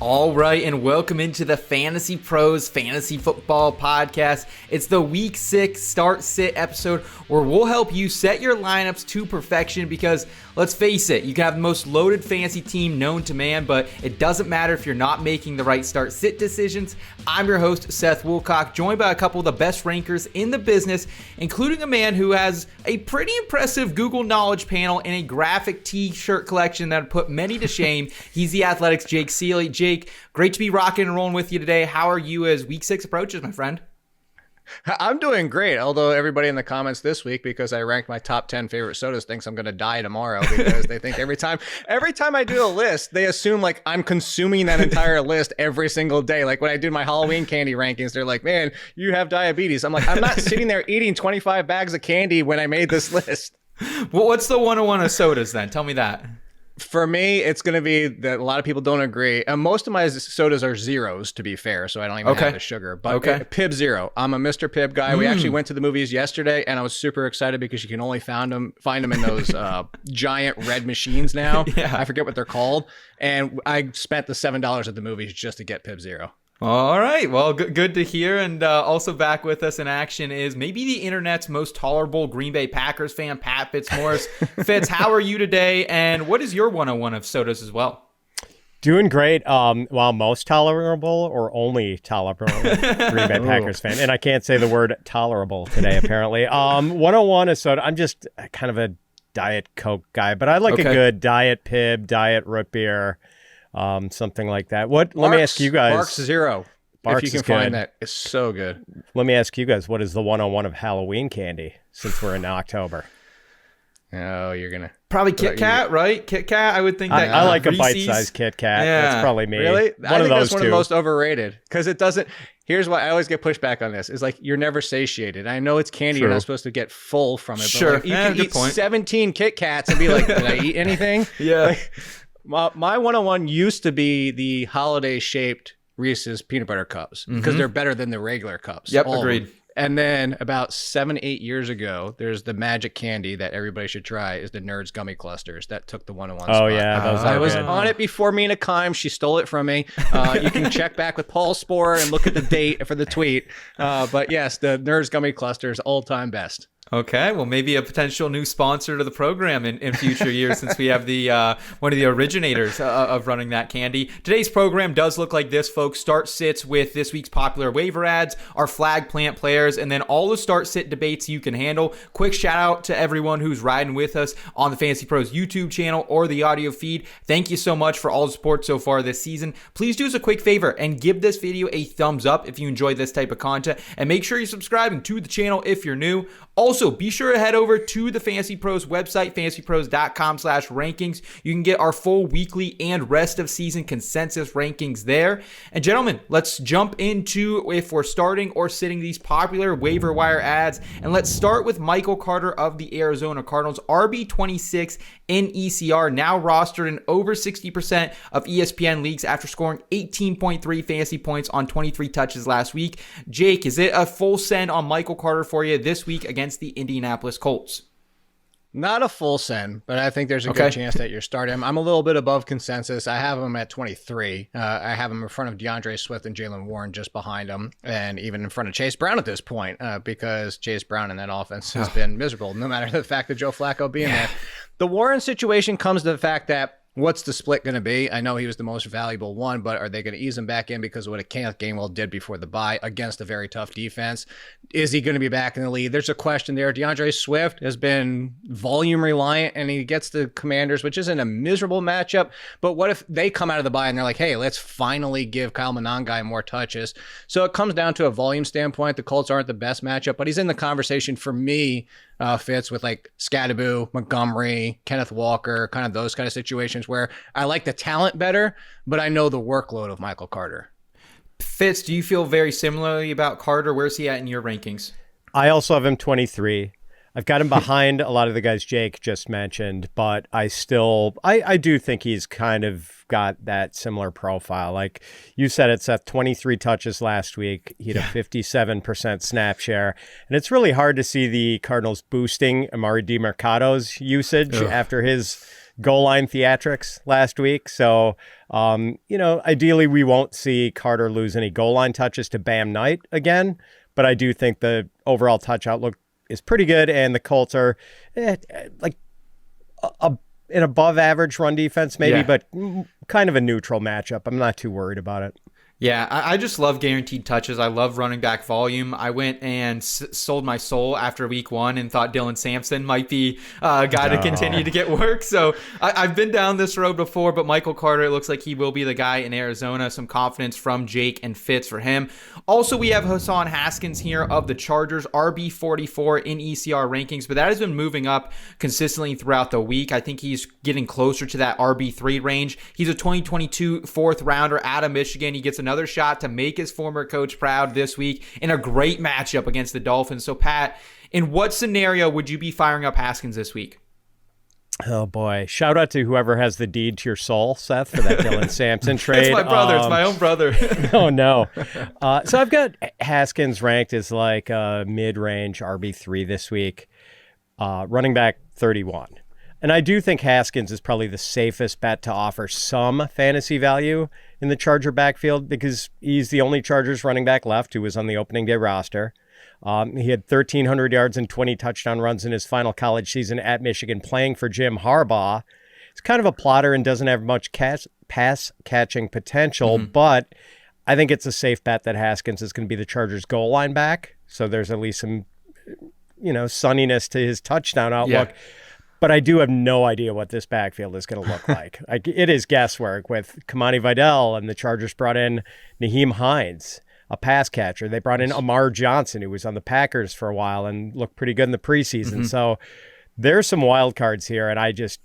All right, and welcome into the Fantasy Pros Fantasy Football Podcast. It's the Week 6 Start-Sit episode where we'll help you set your lineups to perfection because, let's face it, you can have the most loaded fantasy team known to man, but it doesn't matter if you're not making the right start-sit decisions. I'm your host, Seth Woolcock, joined by a couple of the best rankers in the business, including a man who has a pretty impressive Google Knowledge panel and a graphic t-shirt collection that put many to shame. He's the Athletic's Jake Ciely. Jake, great to be rocking and rolling with you today. How are you as Week 6 approaches, my friend? I'm doing great, although everybody in the comments this week, because I ranked my top 10 favorite sodas, thinks I'm going to die tomorrow because they think every time I do a list, they assume like I'm consuming that entire list every single day. Like when I do my Halloween candy rankings, they're like, man, you have diabetes. I'm like, I'm not sitting there eating 25 bags of candy when I made this list. Well, what's the 101 of sodas then? Tell me that. For me, it's going to be that a lot of people don't agree. And most of my sodas are zeros, to be fair, so I don't even have the sugar. But Pib Zero. I'm a Mr. Pibb guy. We actually went to the movies yesterday, and I was super excited because you can only find them in those giant red machines now. Yeah. I forget what they're called. And I spent the $7 at the movies just to get Pib Zero. All right. Well, good to hear. And also back with us in action is maybe the internet's most tolerable Green Bay Packers fan, Pat Fitzmaurice. Fitz, how are you today? And what is your 101 of sodas as well? Doing great. Well, most tolerable or only tolerable Green Bay Packers fan. And I can't say the word tolerable today, apparently. 101 is soda. I'm just kind of a Diet Coke guy, but I like a good Diet Pib, Diet Root Beer. Something like that. Let me ask you guys. Barks Zero. If you can find that, it's so good. Let me ask you guys, what is the 101 of Halloween candy since we're in October? Oh, you're going to... Probably Kit Kat, right? Kit Kat, I would think that. I like a bite-sized Kit Kat. Yeah. That's probably me. Really? I think that's one of the most overrated because it doesn't... Here's why I always get pushback on this. Is like, you're never satiated. I know it's candy. True. You're not supposed to get full from it. Sure. But like, you can eat 17 Kit Kats and be like, did I eat anything? Yeah. Like, my 101 used to be the holiday-shaped Reese's peanut butter cups because they're better than the regular cups. Yep, agreed. And then about 7-8 years ago, there's the magic candy that everybody should try is the Nerds Gummy Clusters. That took the 101 spot. Oh, yeah. I was on it before Mina Kimes. She stole it from me. You can check back with Paul Sporer and look at the date for the tweet. But yes, the Nerds Gummy Clusters, all-time best. Okay, well, maybe a potential new sponsor to the program in future years since we have the one of the originators of running that candy. Today's program does look like this, folks. Start sits with this week's popular waiver ads, our flag plant players, and then all the start sit debates you can handle. Quick shout out to everyone who's riding with us on the Fantasy Pros YouTube channel or the audio feed. Thank you so much for all the support so far this season. Please do us a quick favor and give this video a thumbs up if you enjoy this type of content, and make sure you're subscribing to the channel if you're new. Also, be sure to head over to the Fantasy Pros website, fantasypros.com/rankings. You can get our full weekly and rest of season consensus rankings there. And gentlemen, let's jump into if we're starting or sitting these popular waiver wire ads. And let's start with Michael Carter of the Arizona Cardinals, RB26 in ECR, now rostered in over 60% of ESPN leagues after scoring 18.3 fantasy points on 23 touches last week. Jake, is it a full send on Michael Carter for you this week against the Indianapolis Colts? Not a full send, but I think there's a good chance that you're starting him. I'm a little bit above consensus. I have him at 23. I have him in front of DeAndre Swift and Jaylen Warren just behind him, and even in front of Chase Brown at this point, because Chase Brown in that offense has been miserable, no matter the fact that Joe Flacco being there. The Warren situation comes to the fact that what's the split going to be? I know he was the most valuable one, but are they going to ease him back in because of what Kenneth Gainwell did before the bye against a very tough defense? Is he going to be back in the lead? There's a question there. DeAndre Swift has been volume reliant, and he gets the Commanders, which isn't a miserable matchup. But what if they come out of the bye and they're like, hey, let's finally give Kyle Monangai more touches? So it comes down to a volume standpoint. The Colts aren't the best matchup, but he's in the conversation for me. Fits with like Scadaboo, Montgomery, Kenneth Walker, kind of those kind of situations where I like the talent better, but I know the workload of Michael Carter. Fitz, do you feel very similarly about Carter? Where's he at in your rankings? I also have him 23. I've got him behind a lot of the guys Jake just mentioned, but I do think he's kind of got that similar profile. Like you said, it's at 23 touches last week. He had a 57% snap share. And it's really hard to see the Cardinals boosting Amari DiMercado's usage after his goal line theatrics last week. So, ideally we won't see Carter lose any goal line touches to Bam Knight again. But I do think the overall touch outlook is pretty good. And the Colts are an above average run defense maybe, but kind of a neutral matchup. I'm not too worried about it. Yeah, I just love guaranteed touches. I love running back volume. I went and sold my soul after week 1 and thought Dylan Sampson might be a guy to continue to get work. So I've been down this road before, but Michael Carter, it looks like he will be the guy in Arizona. Some confidence from Jake and Fitz for him. Also, we have Hassan Haskins here of the Chargers, RB44 in ECR rankings, but that has been moving up consistently throughout the week. I think he's getting closer to that RB3 range. He's a 2022 fourth rounder out of Michigan. He gets another shot to make his former coach proud this week in a great matchup against the Dolphins. So, Pat, in what scenario would you be firing up Haskins this week? Oh, boy. Shout out to whoever has the deed to your soul, Seth, for that Dylan Sampson trade. It's my brother. It's my own brother. Oh, no. So I've got Haskins ranked as like a mid-range RB3 this week, running back 31. And I do think Haskins is probably the safest bet to offer some fantasy value in the Charger backfield because he's the only Chargers running back left who was on the opening day roster. He had 1,300 yards and 20 touchdown runs in his final college season at Michigan playing for Jim Harbaugh. He's kind of a plotter and doesn't have much pass catching potential, but I think it's a safe bet that Haskins is going to be the Chargers goal line back. So there's at least some, sunniness to his touchdown outlook. Yeah. But I do have no idea what this backfield is going to look like. It is guesswork with Kamani Vidal, and the Chargers brought in Nyheim Hines, a pass catcher. They brought in Amar Johnson, who was on the Packers for a while and looked pretty good in the preseason. So there's some wild cards here, and I just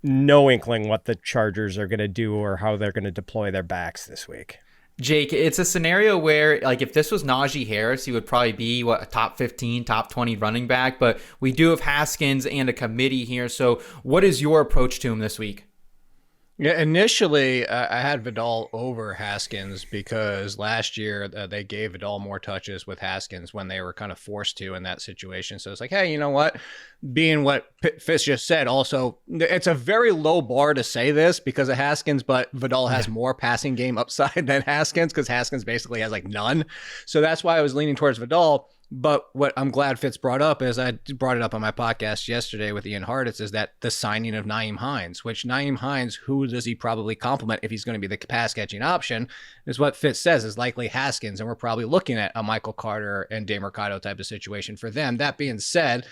no inkling what the Chargers are going to do or how they're going to deploy their backs this week. Jake, it's a scenario where, like, if this was Najee Harris, he would probably be, a top 15, top 20 running back. But we do have Haskins and a committee here. So what is your approach to him this week? Yeah, initially I had Vidal over Haskins because last year they gave Vidal more touches with Haskins when they were kind of forced to in that situation. So it's like, hey, you know what? Being what Fitz just said, also, it's a very low bar to say this because of Haskins, but Vidal has more passing game upside than Haskins because Haskins basically has like none. So that's why I was leaning towards Vidal. But what I'm glad Fitz brought up is I brought it up on my podcast yesterday with Ian Hartitz is that the signing of Nyheim Hines, which Nyheim Hines, who does he probably complement if he's going to be the pass catching option, is what Fitz says is likely Haskins. And we're probably looking at a Michael Carter and DeMarcado type of situation for them. That being said,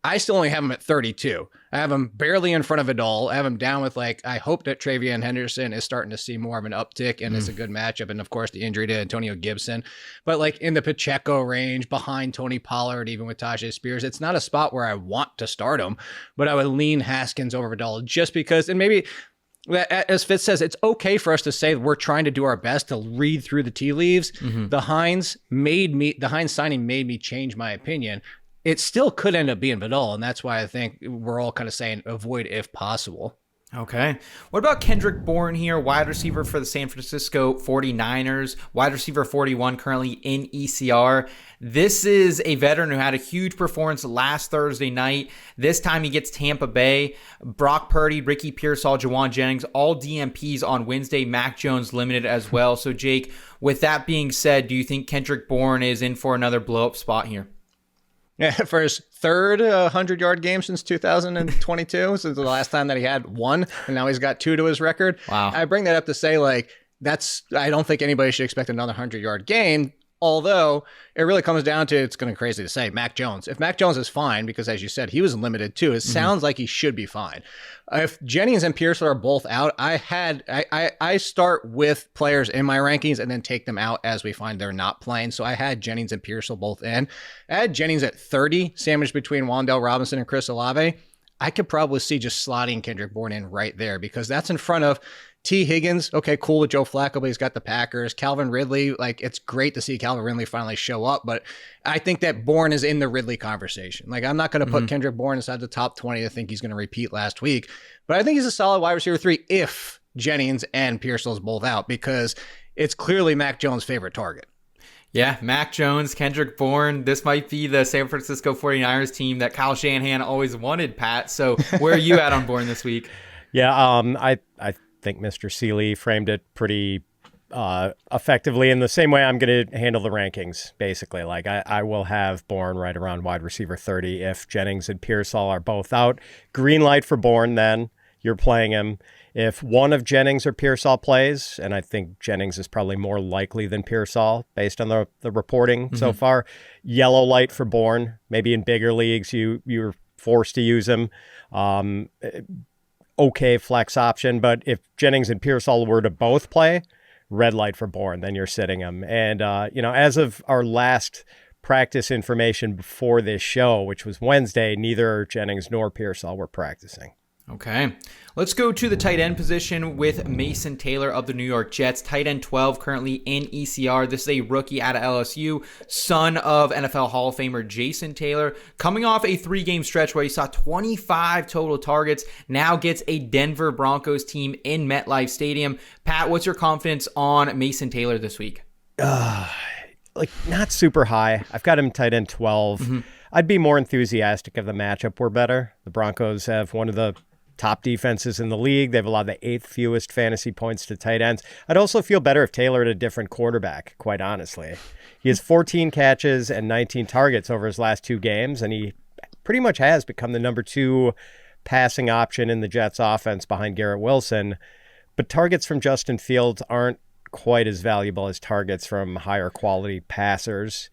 I still only have him at 32. I have him barely in front of Vidal. I have him down with I hope that Travion Henderson is starting to see more of an uptick and it's a good matchup. And of course the injury to Antonio Gibson, but in the Pacheco range behind Tony Pollard, even with Tajay Spears, it's not a spot where I want to start him, but I would lean Haskins over Vidal just because, and maybe as Fitz says, it's okay for us to say we're trying to do our best to read through the tea leaves. The Hines signing made me change my opinion. It still could end up being Vidal, and that's why I think we're all kind of saying avoid if possible. Okay. What about Kendrick Bourne here, wide receiver for the San Francisco 49ers, wide receiver 41 currently in ECR. This is a veteran who had a huge performance last Thursday night. This time he gets Tampa Bay. Brock Purdy, Ricky Pearsall, Jawan Jennings, all DMPs on Wednesday. Mac Jones limited as well. So, Jake, with that being said, do you think Kendrick Bourne is in for another blow-up spot here? Yeah, for his third 100-yard game since 2022, since the last time that he had one, and now he's got two to his record. Wow. I bring that up to say, I don't think anybody should expect another 100-yard game, although it really comes down to, it's going to be crazy to say, Mac Jones. If Mac Jones is fine, because as you said, he was limited too, it sounds like he should be fine. If Jennings and Pearsall are both out, I start with players in my rankings and then take them out as we find they're not playing. So I had Jennings and Pearsall both in. I had Jennings at 30, sandwiched between Wan'Dale Robinson and Chris Olave. I could probably see just slotting Kendrick Bourne in right there because that's in front of T. Higgins. Okay, cool with Joe Flacco, but he's got the Packers. Calvin Ridley, it's great to see Calvin Ridley finally show up, but I think that Bourne is in the Ridley conversation. I'm not going to put Kendrick Bourne inside the top 20. I think he's going to repeat last week, but I think he's a solid wide receiver 3 if Jennings and Pearsall's both out because it's clearly Mac Jones' favorite target. Yeah, Mac Jones, Kendrick Bourne. This might be the San Francisco 49ers team that Kyle Shanahan always wanted, Pat. So where are you at on Bourne this week? Yeah, I think Mr. Ciely framed it pretty effectively in the same way I'm going to handle the rankings, basically. Like, I will have Bourne right around wide receiver 30 if Jennings and Pearsall are both out. Green light for Bourne, then you're playing him. If one of Jennings or Pearsall plays, and I think Jennings is probably more likely than Pearsall based on the reporting so far, yellow light for Bourne. Maybe in bigger leagues you're forced to use him. Okay flex option, but if Jennings and Pearsall were to both play, red light for Bourne, then you're sitting him. And, as of our last practice information before this show, which was Wednesday, neither Jennings nor Pearsall were practicing. Okay, let's go to the tight end position with Mason Taylor of the New York Jets. Tight end 12 currently in ECR. This is a rookie out of LSU, son of NFL Hall of Famer Jason Taylor. Coming off a 3-game stretch where he saw 25 total targets, now gets a Denver Broncos team in MetLife Stadium. Pat, what's your confidence on Mason Taylor this week? Not super high. I've got him tight end 12. I'd be more enthusiastic if the matchup were better. The Broncos have one of the top defenses in the league. They've allowed the 8th fewest fantasy points to tight ends. I'd also feel better if Taylor had a different quarterback, quite honestly. He has 14 catches and 19 targets over his last 2 games, and he pretty much has become the number 2 passing option in the Jets offense behind Garrett Wilson. But targets from Justin Fields aren't quite as valuable as targets from higher quality passers.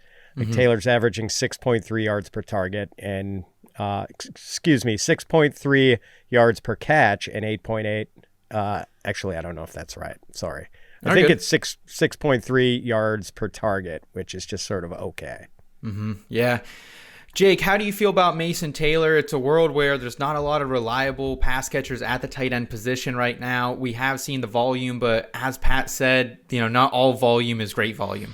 Taylor's averaging 6.3 yards per target and 6.3 yards per catch and 8.8. Actually, I don't know if that's right. Sorry. I think it's 6.3 yards per target, which is just sort of okay. Yeah. Jake, how do you feel about Mason Taylor? It's a world where there's not a lot of reliable pass catchers at the tight end position right now. We have seen the volume, but as Pat said, not all volume is great volume.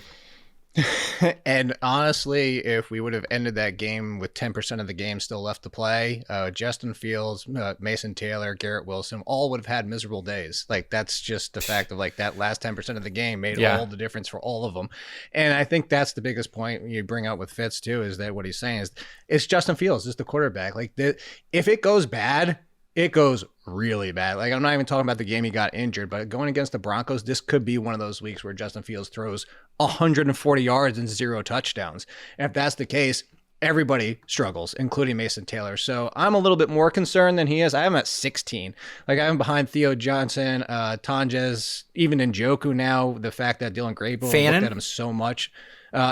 And honestly, if we would have ended that game with 10% of the game still left to play, Justin Fields, Mason Taylor, Garrett Wilson, all would have had miserable days. Like, that's just the fact of that last 10% of the game made all the difference for all of them. And I think that's the biggest point you bring out with Fitz too, is that what he's saying is it's Justin Fields, just the quarterback. If it goes bad, it goes really bad. I'm not even talking about the game he got injured, but going against the Broncos, this could be one of those weeks where Justin Fields throws 140 yards and 0 touchdowns. And if that's the case, everybody struggles, including Mason Taylor. So I'm a little bit more concerned than he is. I have him at 16. I have him behind Theo Johnson, Tonjes, even Njoku now. The fact that Dylan Grable looked at him so much.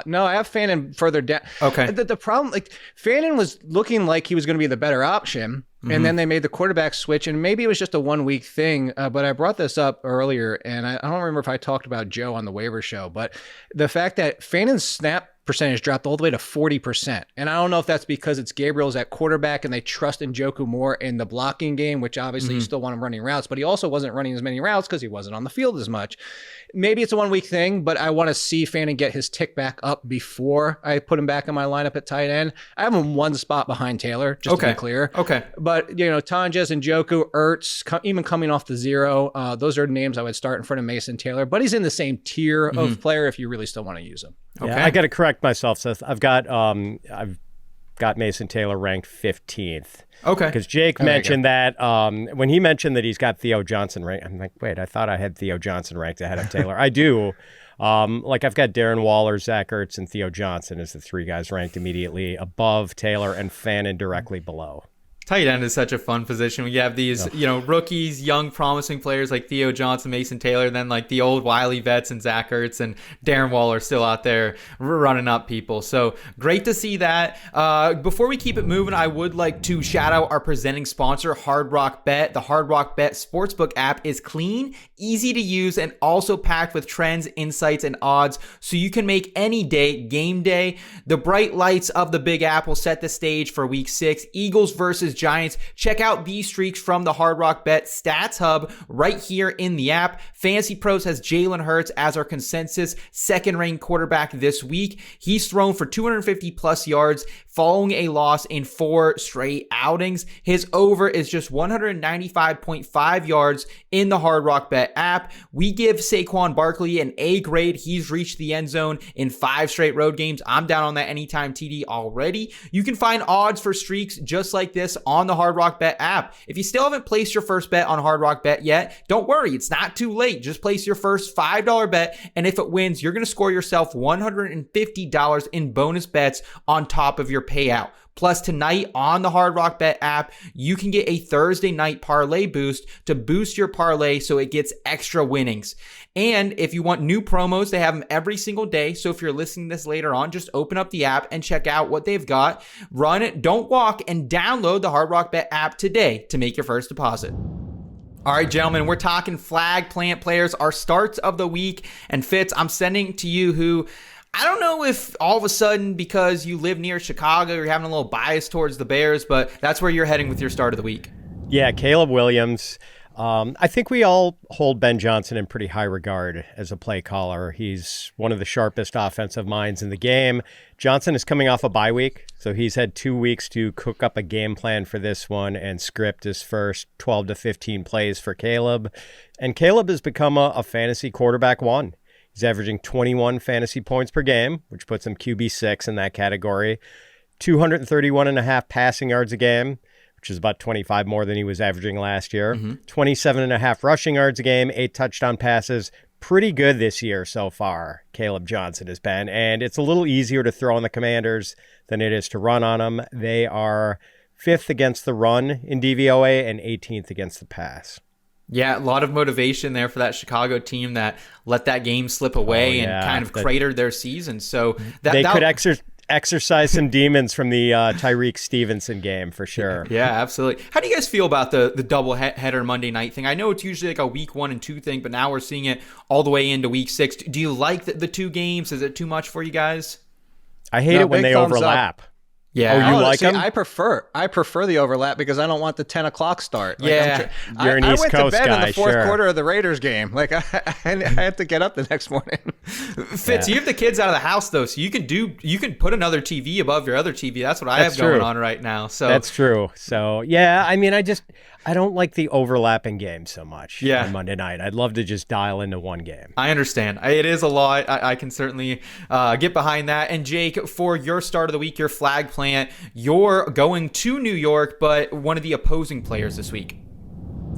No, I have Fannin further down. Okay. The problem, Fannin was looking like he was going to be the better option. And then they made the quarterback switch, and maybe it was just a 1-week thing, but I brought this up earlier, and I don't remember if I talked about Joe on the waiver show, but the fact that Fannin's snap percentage dropped all the way to 40%. And I don't know if that's because it's Gabriel's at quarterback and they trust Njoku more in the blocking game, which obviously you still want him running routes, but he also wasn't running as many routes because he wasn't on the field as much. Maybe it's a 1-week thing, but I want to see Fannin get his tick back up before I put him back in my lineup at tight end. I have him 1 spot behind Taylor, just to be clear. Okay. But, Tonjes, Njoku, Ertz, even coming off the 0, those are names I would start in front of Mason Taylor, but he's in the same tier of player if you really still want to use him. Okay. Yeah, I got to correct myself, Seth. I've got Mason Taylor ranked 15th. Okay. Because Jake mentioned that when he mentioned that he's got Theo Johnson ranked, I'm like, wait, I thought I had Theo Johnson ranked ahead of Taylor. I do. I've got Darren Waller, Zach Ertz, and Theo Johnson as the 3 guys ranked immediately above Taylor and Fannin directly below. Tight end is such a fun position. We have these, rookies, young, promising players like Theo Johnson, Mason Taylor, then the old wily vets and Zach Ertz and Darren Waller still out there running up people. So great to see that. Before we keep it moving, I would like to shout out our presenting sponsor, Hard Rock Bet. The Hard Rock Bet Sportsbook app is clean, easy to use, and also packed with trends, insights, and odds, so you can make any day game day. The bright lights of the Big Apple set the stage for Week 6, Eagles versus Giants. Check out these streaks from the Hard Rock Bet Stats Hub right here in the app. Fantasy Pros has Jalen Hurts as our consensus second-ranked quarterback this week. He's thrown for 250 plus yards following a loss in 4 straight outings. His over is just 195.5 yards in the Hard Rock Bet app. We give Saquon Barkley an A grade. He's reached the end zone in 5 straight road games. I'm down on that anytime TD already. You can find odds for streaks just like this on the Hard Rock Bet app. If you still haven't placed your first bet on Hard Rock Bet yet, don't worry. It's not too late. Just place your first $5 bet, and if it wins, you're going to score yourself $150 in bonus bets on top of your payout. Plus, tonight on the Hard Rock Bet app, you can get a Thursday night parlay boost to boost your parlay so it gets extra winnings. And if you want new promos, they have them every single day. So if you're listening to this later on, just open up the app and check out what they've got. Run it, don't walk, and download the Hard Rock Bet app today to make your first deposit. All right, gentlemen, we're talking flag plant players, our starts of the week. And Fitz, I'm sending to you who... I don't know if all of a sudden, because you live near Chicago, you're having a little bias towards the Bears, but that's where you're heading with your start of the week. Yeah, Caleb Williams. I think we all hold Ben Johnson in pretty high regard as a play caller. He's one of the sharpest offensive minds in the game. Johnson is coming off a bye week, so he's had 2 weeks to cook up a game plan for this one and script his first 12 to 15 plays for Caleb. And Caleb has become a fantasy quarterback one. He's averaging 21 fantasy points per game, which puts him QB6 in that category. 231.5 passing yards a game, which is about 25 more than he was averaging last year. 27.5 rushing yards a game, 8 touchdown passes. Pretty good this year so far, Caleb Johnson has been. And it's a little easier to throw on the Commanders than it is to run on them. They are 5th against the run in DVOA and 18th against the pass. Yeah, a lot of motivation there for that Chicago team that let that game slip away and kind of cratered their season. So they could exercise some demons from the Tyreek Stevenson game for sure. Yeah, absolutely. How do you guys feel about the double header Monday night thing? I know it's usually like a week 1 and 2 thing, but now we're seeing it all the way into week 6. Do you like the 2 games? Is it too much for you guys? I hate it when they overlap. Yeah. Oh, you like them? I prefer the overlap because I don't want the 10 o'clock start. Like, yeah. You're an East Coast guy. I went to bed in the fourth sure. quarter of the Raiders game. Like I had to get up the next morning. Fitz, you have the kids out of the house though, so you can put another TV above your other TV. That's what I have going on right now. So that's true. So yeah, I mean, I don't like the overlapping games so much on Monday night. I'd love to just dial into one game. I understand. It is a lot. I can certainly get behind that. And Jake, for your start of the week, your flag plant, you're going to New York, but one of the opposing players this week.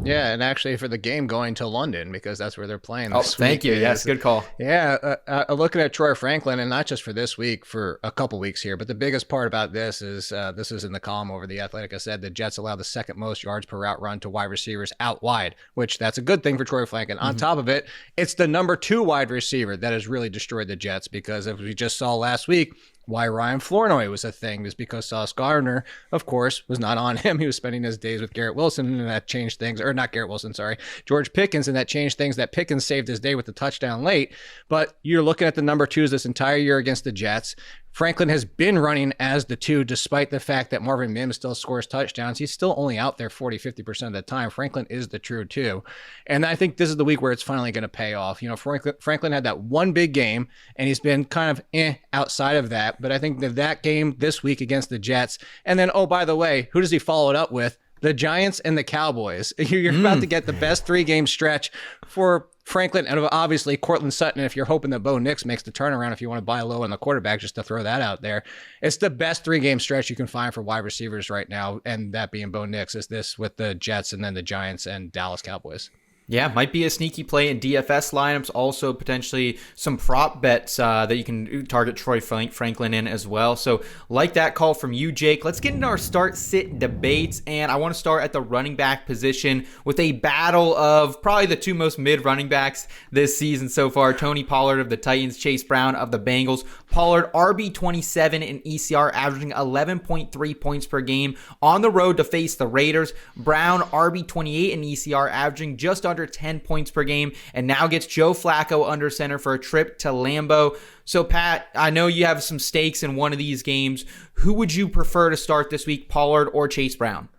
Yeah, and actually for the game going to London because that's where they're playing this week. Thank you. Yes, good call. Yeah, looking at Troy Franklin, and not just for this week, for a couple weeks here, but the biggest part about this is in the column over The Athletic. I said the Jets allow the second most yards per route run to wide receivers out wide, which that's a good thing for Troy Franklin. On top of it, it's the number 2 wide receiver that has really destroyed the Jets because as we just saw last week, why Ryan Flournoy was a thing is because Sauce Gardner, of course, was not on him. He was spending his days with Garrett Wilson, and that changed things. Or not Garrett Wilson, sorry. George Pickens, and that changed things. That Pickens saved his day with the touchdown late. But you're looking at the number 2s this entire year against the Jets. Franklin has been running as the 2 despite the fact that Marvin Mims still scores touchdowns. He's still only out there 40-50% of the time. Franklin is the true 2. And I think this is the week where it's finally going to pay off. You know, Franklin had that one big game, and he's been kind of outside of that. But I think that game this week against the Jets, and then, oh, by the way, who does he follow it up with? The Giants and the Cowboys. You're about to get the best 3-game stretch for Franklin, and obviously Cortland Sutton. If you're hoping that Bo Nix makes the turnaround, if you want to buy low on the quarterback, just to throw that out there, it's the best 3-game stretch you can find for wide receivers right now, and that being Bo Nix is this with the Jets and then the Giants and Dallas Cowboys. Yeah, might be a sneaky play in DFS lineups. Also, potentially some prop bets that you can target Troy Franklin in as well. So, like that call from you, Jake. Let's get into our start-sit debates. And I want to start at the running back position with a battle of probably the 2 most mid running backs this season so far. Tony Pollard of the Titans, Chase Brown of the Bengals. Pollard, RB27 in ECR, averaging 11.3 points per game on the road to face the Raiders. Brown, RB28 in ECR, averaging just under 10 points per game, and now gets Joe Flacco under center for a trip to Lambeau. So, Pat, I know you have some stakes in one of these games. Who would you prefer to start this week, Pollard or Chase Brown?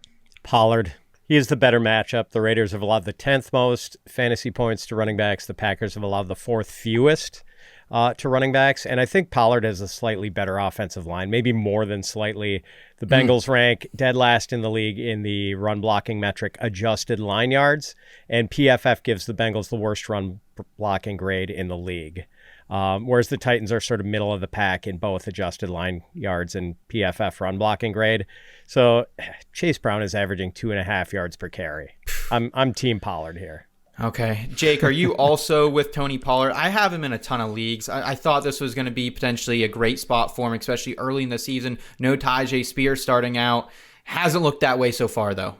Pollard. He is the better matchup. The Raiders have allowed the 10th most fantasy points to running backs. The Packers have allowed the 4th fewest. to running backs. And I think Pollard has a slightly better offensive line, maybe more than slightly. The Bengals rank dead last in the league in the run blocking metric adjusted line yards, and PFF gives the Bengals the worst run blocking grade in the league. Whereas the Titans are sort of middle of the pack in both adjusted line yards and PFF run blocking grade. So Chase Brown is averaging 2.5 yards per carry. I'm Team Pollard here. Okay. Jake, are you also with Tony Pollard? I have him in a ton of leagues. I thought this was going to be potentially a great spot for him, especially early in the season. No Tyjae Spears starting out. Hasn't looked that way so far, though.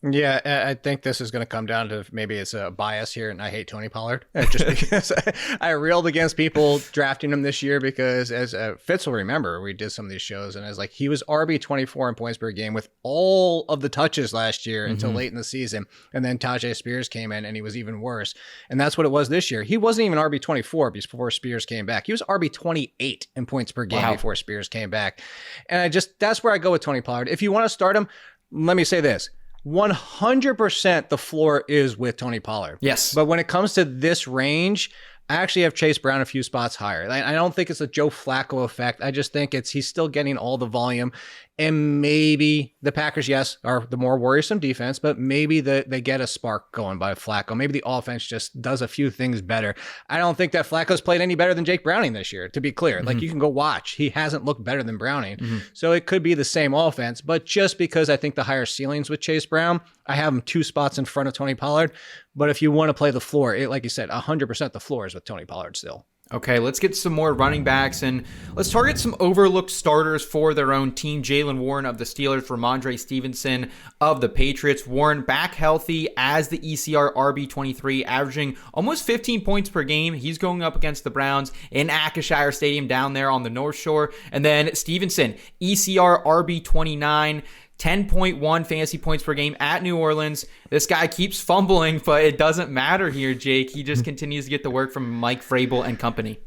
Yeah, I think this is going to come down to maybe it's a bias here, and I hate Tony Pollard just because I reeled against people drafting him this year because, as Fitz will remember, we did some of these shows, and I was like, he was RB24 in points per game with all of the touches last year until late in the season, and then Tyjae Spears came in, and he was even worse, and that's what it was this year. He wasn't even RB24 before Spears came back. He was RB28 in points per game before Spears came back, and that's where I go with Tony Pollard. If you want to start him, let me say this. 100% the floor is with Tony Pollard. Yes. But when it comes to this range, I actually have Chase Brown a few spots higher. I don't think it's a Joe Flacco effect. I just think he's still getting all the volume. And maybe the Packers, yes, are the more worrisome defense, but maybe they get a spark going by Flacco. Maybe the offense just does a few things better. I don't think that Flacco's played any better than Jake Browning this year, to be clear. Like, you can go watch. He hasn't looked better than Browning. So it could be the same offense, but just because I think the higher ceilings with Chase Brown, I have him 2 spots in front of Tony Pollard. But if you want to play the floor, like you said, 100% the floor is with Tony Pollard still. Okay, let's get some more running backs, and let's target some overlooked starters for their own team. Jaylen Warren of the Steelers, Ramondre Stevenson of the Patriots. Warren back healthy as the ECR RB23, averaging almost 15 points per game. He's going up against the Browns in Acashire Stadium down there on the North Shore. And then Stevenson, ECR RB29, 10.1 fantasy points per game at New Orleans. This guy keeps fumbling, but it doesn't matter here, Jake. He just continues to get the work from Mike Vrabel and company.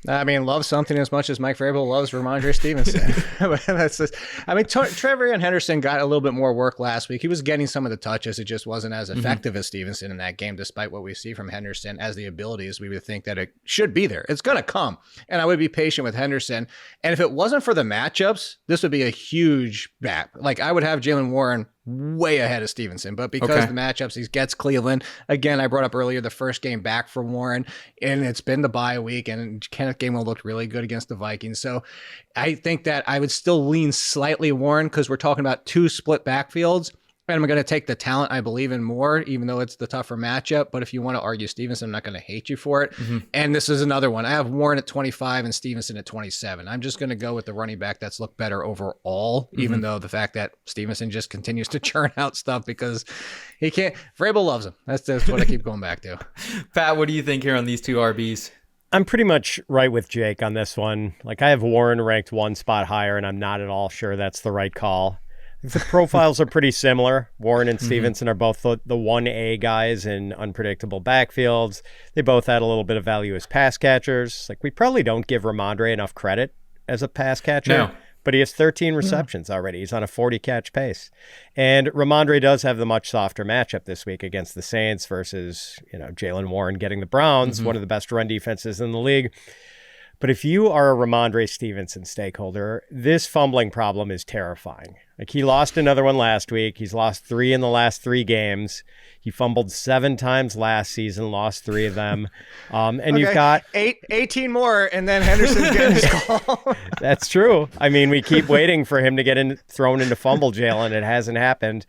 I mean, love something as much as Mike Vrabel loves Ramondre Stevenson. That's just, I mean, Trevor and Henderson got a little bit more work last week. He was getting some of the touches. It just wasn't as effective as Stevenson in that game, despite what we see from Henderson as the abilities. We would think that it should be there. It's going to come. And I would be patient with Henderson. And if it wasn't for the matchups, this would be a huge bat. Like, I would have Jaylen Warren way ahead of Stevenson, but because the matchups, he gets Cleveland. Again, I brought up earlier the first game back for Warren, and it's been the bye week, and Kenneth Gainwell looked really good against the Vikings. So I think that I would still lean slightly Warren because we're talking about 2 split backfields. And I'm going to take the talent I believe in more, even though it's the tougher matchup. But if you want to argue Stevenson, I'm not going to hate you for it. And this is another one. I have Warren at 25 and Stevenson at 27. I'm just going to go with the running back that's looked better overall, even though the fact that Stevenson just continues to churn out stuff because he can't. Vrabel loves him. That's what I keep going back to. Pat, what do you think here on these 2 RBs? I'm pretty much right with Jake on this one. Like, I have Warren ranked 1 spot higher, and I'm not at all sure that's the right call. The profiles are pretty similar. Warren and Stevenson are both the 1A guys in unpredictable backfields. They both had a little bit of value as pass catchers. Like, we probably don't give Ramondre enough credit as a pass catcher, but he has 13 receptions already. He's on a 40-catch pace. And Ramondre does have the much softer matchup this week against the Saints versus, Jaylen Warren getting the Browns, one of the best run defenses in the league. But if you are a Ramondre Stevenson stakeholder, this fumbling problem is terrifying. Like, he lost another one last week. He's lost 3 in the last 3 games. He fumbled 7 times last season, lost 3 of them. And you've got 18 more, and then Henderson's getting his call. That's true. I mean, we keep waiting for him to get thrown into fumble jail, and it hasn't happened.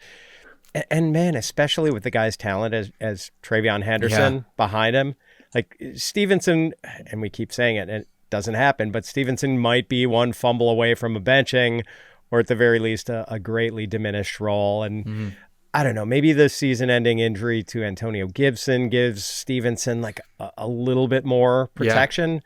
And man, especially with the guy's talent as Travion Henderson behind him, like Stevenson, and we keep saying it, and it doesn't happen, but Stevenson might be 1 fumble away from a benching, or at the very least a greatly diminished role. And I don't know, maybe the season-ending injury to Antonio Gibson gives Stevenson like a little bit more protection.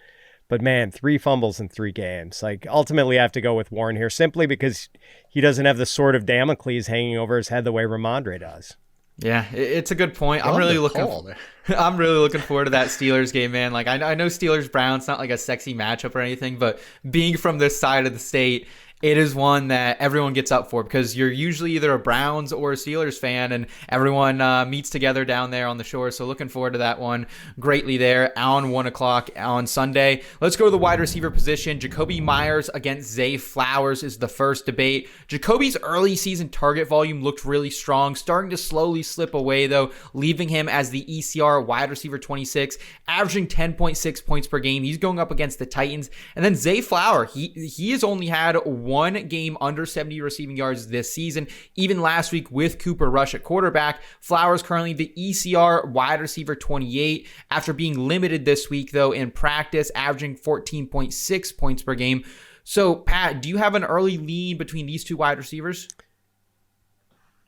But man, 3 fumbles in 3 games. Like, ultimately, I have to go with Warren here simply because he doesn't have the sword of Damocles hanging over his head the way Ramondre does. Yeah, it's a good point. I'm really looking forward to that Steelers game, man. Like, I know Steelers-Browns not like a sexy matchup or anything, but being from this side of the state, It is one that everyone gets up for because you're usually either a Browns or a Steelers fan, and everyone meets together down there on the shore. So looking forward to that one greatly there on 1 o'clock on Sunday. Let's go to the wide receiver position. Jakobi Meyers against Zay Flowers is the first debate. Jacoby's early season target volume looked really strong, starting to slowly slip away though, leaving him as the ECR wide receiver 26, averaging 10.6 points per game. He's going up against the Titans. And then Zay Flower, he has only had one game under 70 receiving yards this season. Even last week with Cooper Rush at quarterback, Flowers currently the ECR wide receiver 28 after being limited this week though in practice, averaging 14.6 points per game. So Pat, do you have an early lean between these two wide receivers?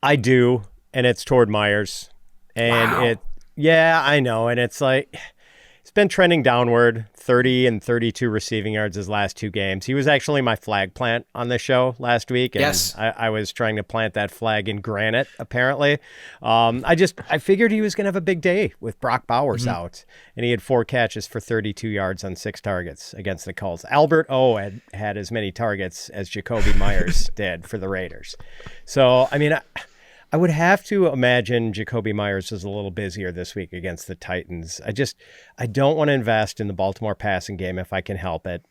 I do, and it's toward Meyers. And wow. Yeah, I know. And it's like, it's been trending downward, 30 and 32 receiving yards his last two games. He was actually my flag plant on the show last week. And yes. I was trying to plant that flag in granite, apparently. I figured he was going to have a big day with Brock Bowers out. And he had 4 catches for 32 yards on 6 targets against the Colts. Albert O had as many targets as Jakobi Meyers did for the Raiders. So, I mean, I would have to imagine Jakobi Meyers is a little busier this week against the Titans. I don't want to invest in the Baltimore passing game if I can help it,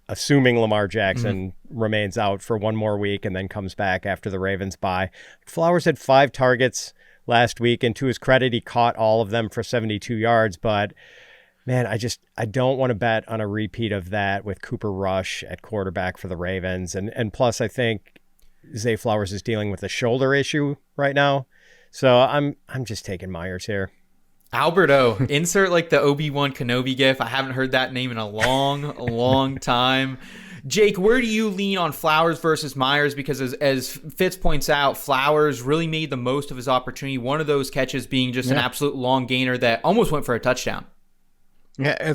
assuming Lamar Jackson remains out for one more week and then comes back after the Ravens bye. Flowers had 5 targets last week, and to his credit, he caught all of them for 72 yards. But man, I don't want to bet on a repeat of that with Cooper Rush at quarterback for the Ravens. And plus, I think Zay Flowers is dealing with a shoulder issue right now. So I'm just taking Meyers here. Alberto, insert like the Obi-Wan Kenobi gif. I haven't heard that name in a long time. Jake, where do you lean on Flowers versus Meyers? Because as Fitz points out, Flowers really made the most of his opportunity. One of those catches being just an absolute long gainer that almost went for a touchdown. Yeah,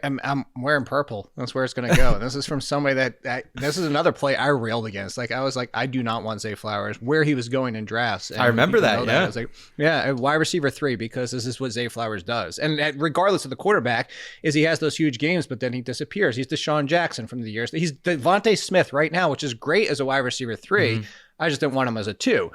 I'm wearing purple. That's where it's going to go. This is from somebody this is another play I railed against. Like, I was like, I do not want Zay Flowers where he was going in drafts. And I remember that. Yeah. I was like, wide receiver 3, because this is what Zay Flowers does. And regardless of the quarterback, he has those huge games, but then he disappears. He's Deshaun Jackson from the years. He's Devontae Smith right now, which is great as a wide receiver 3. I just didn't want him as a 2.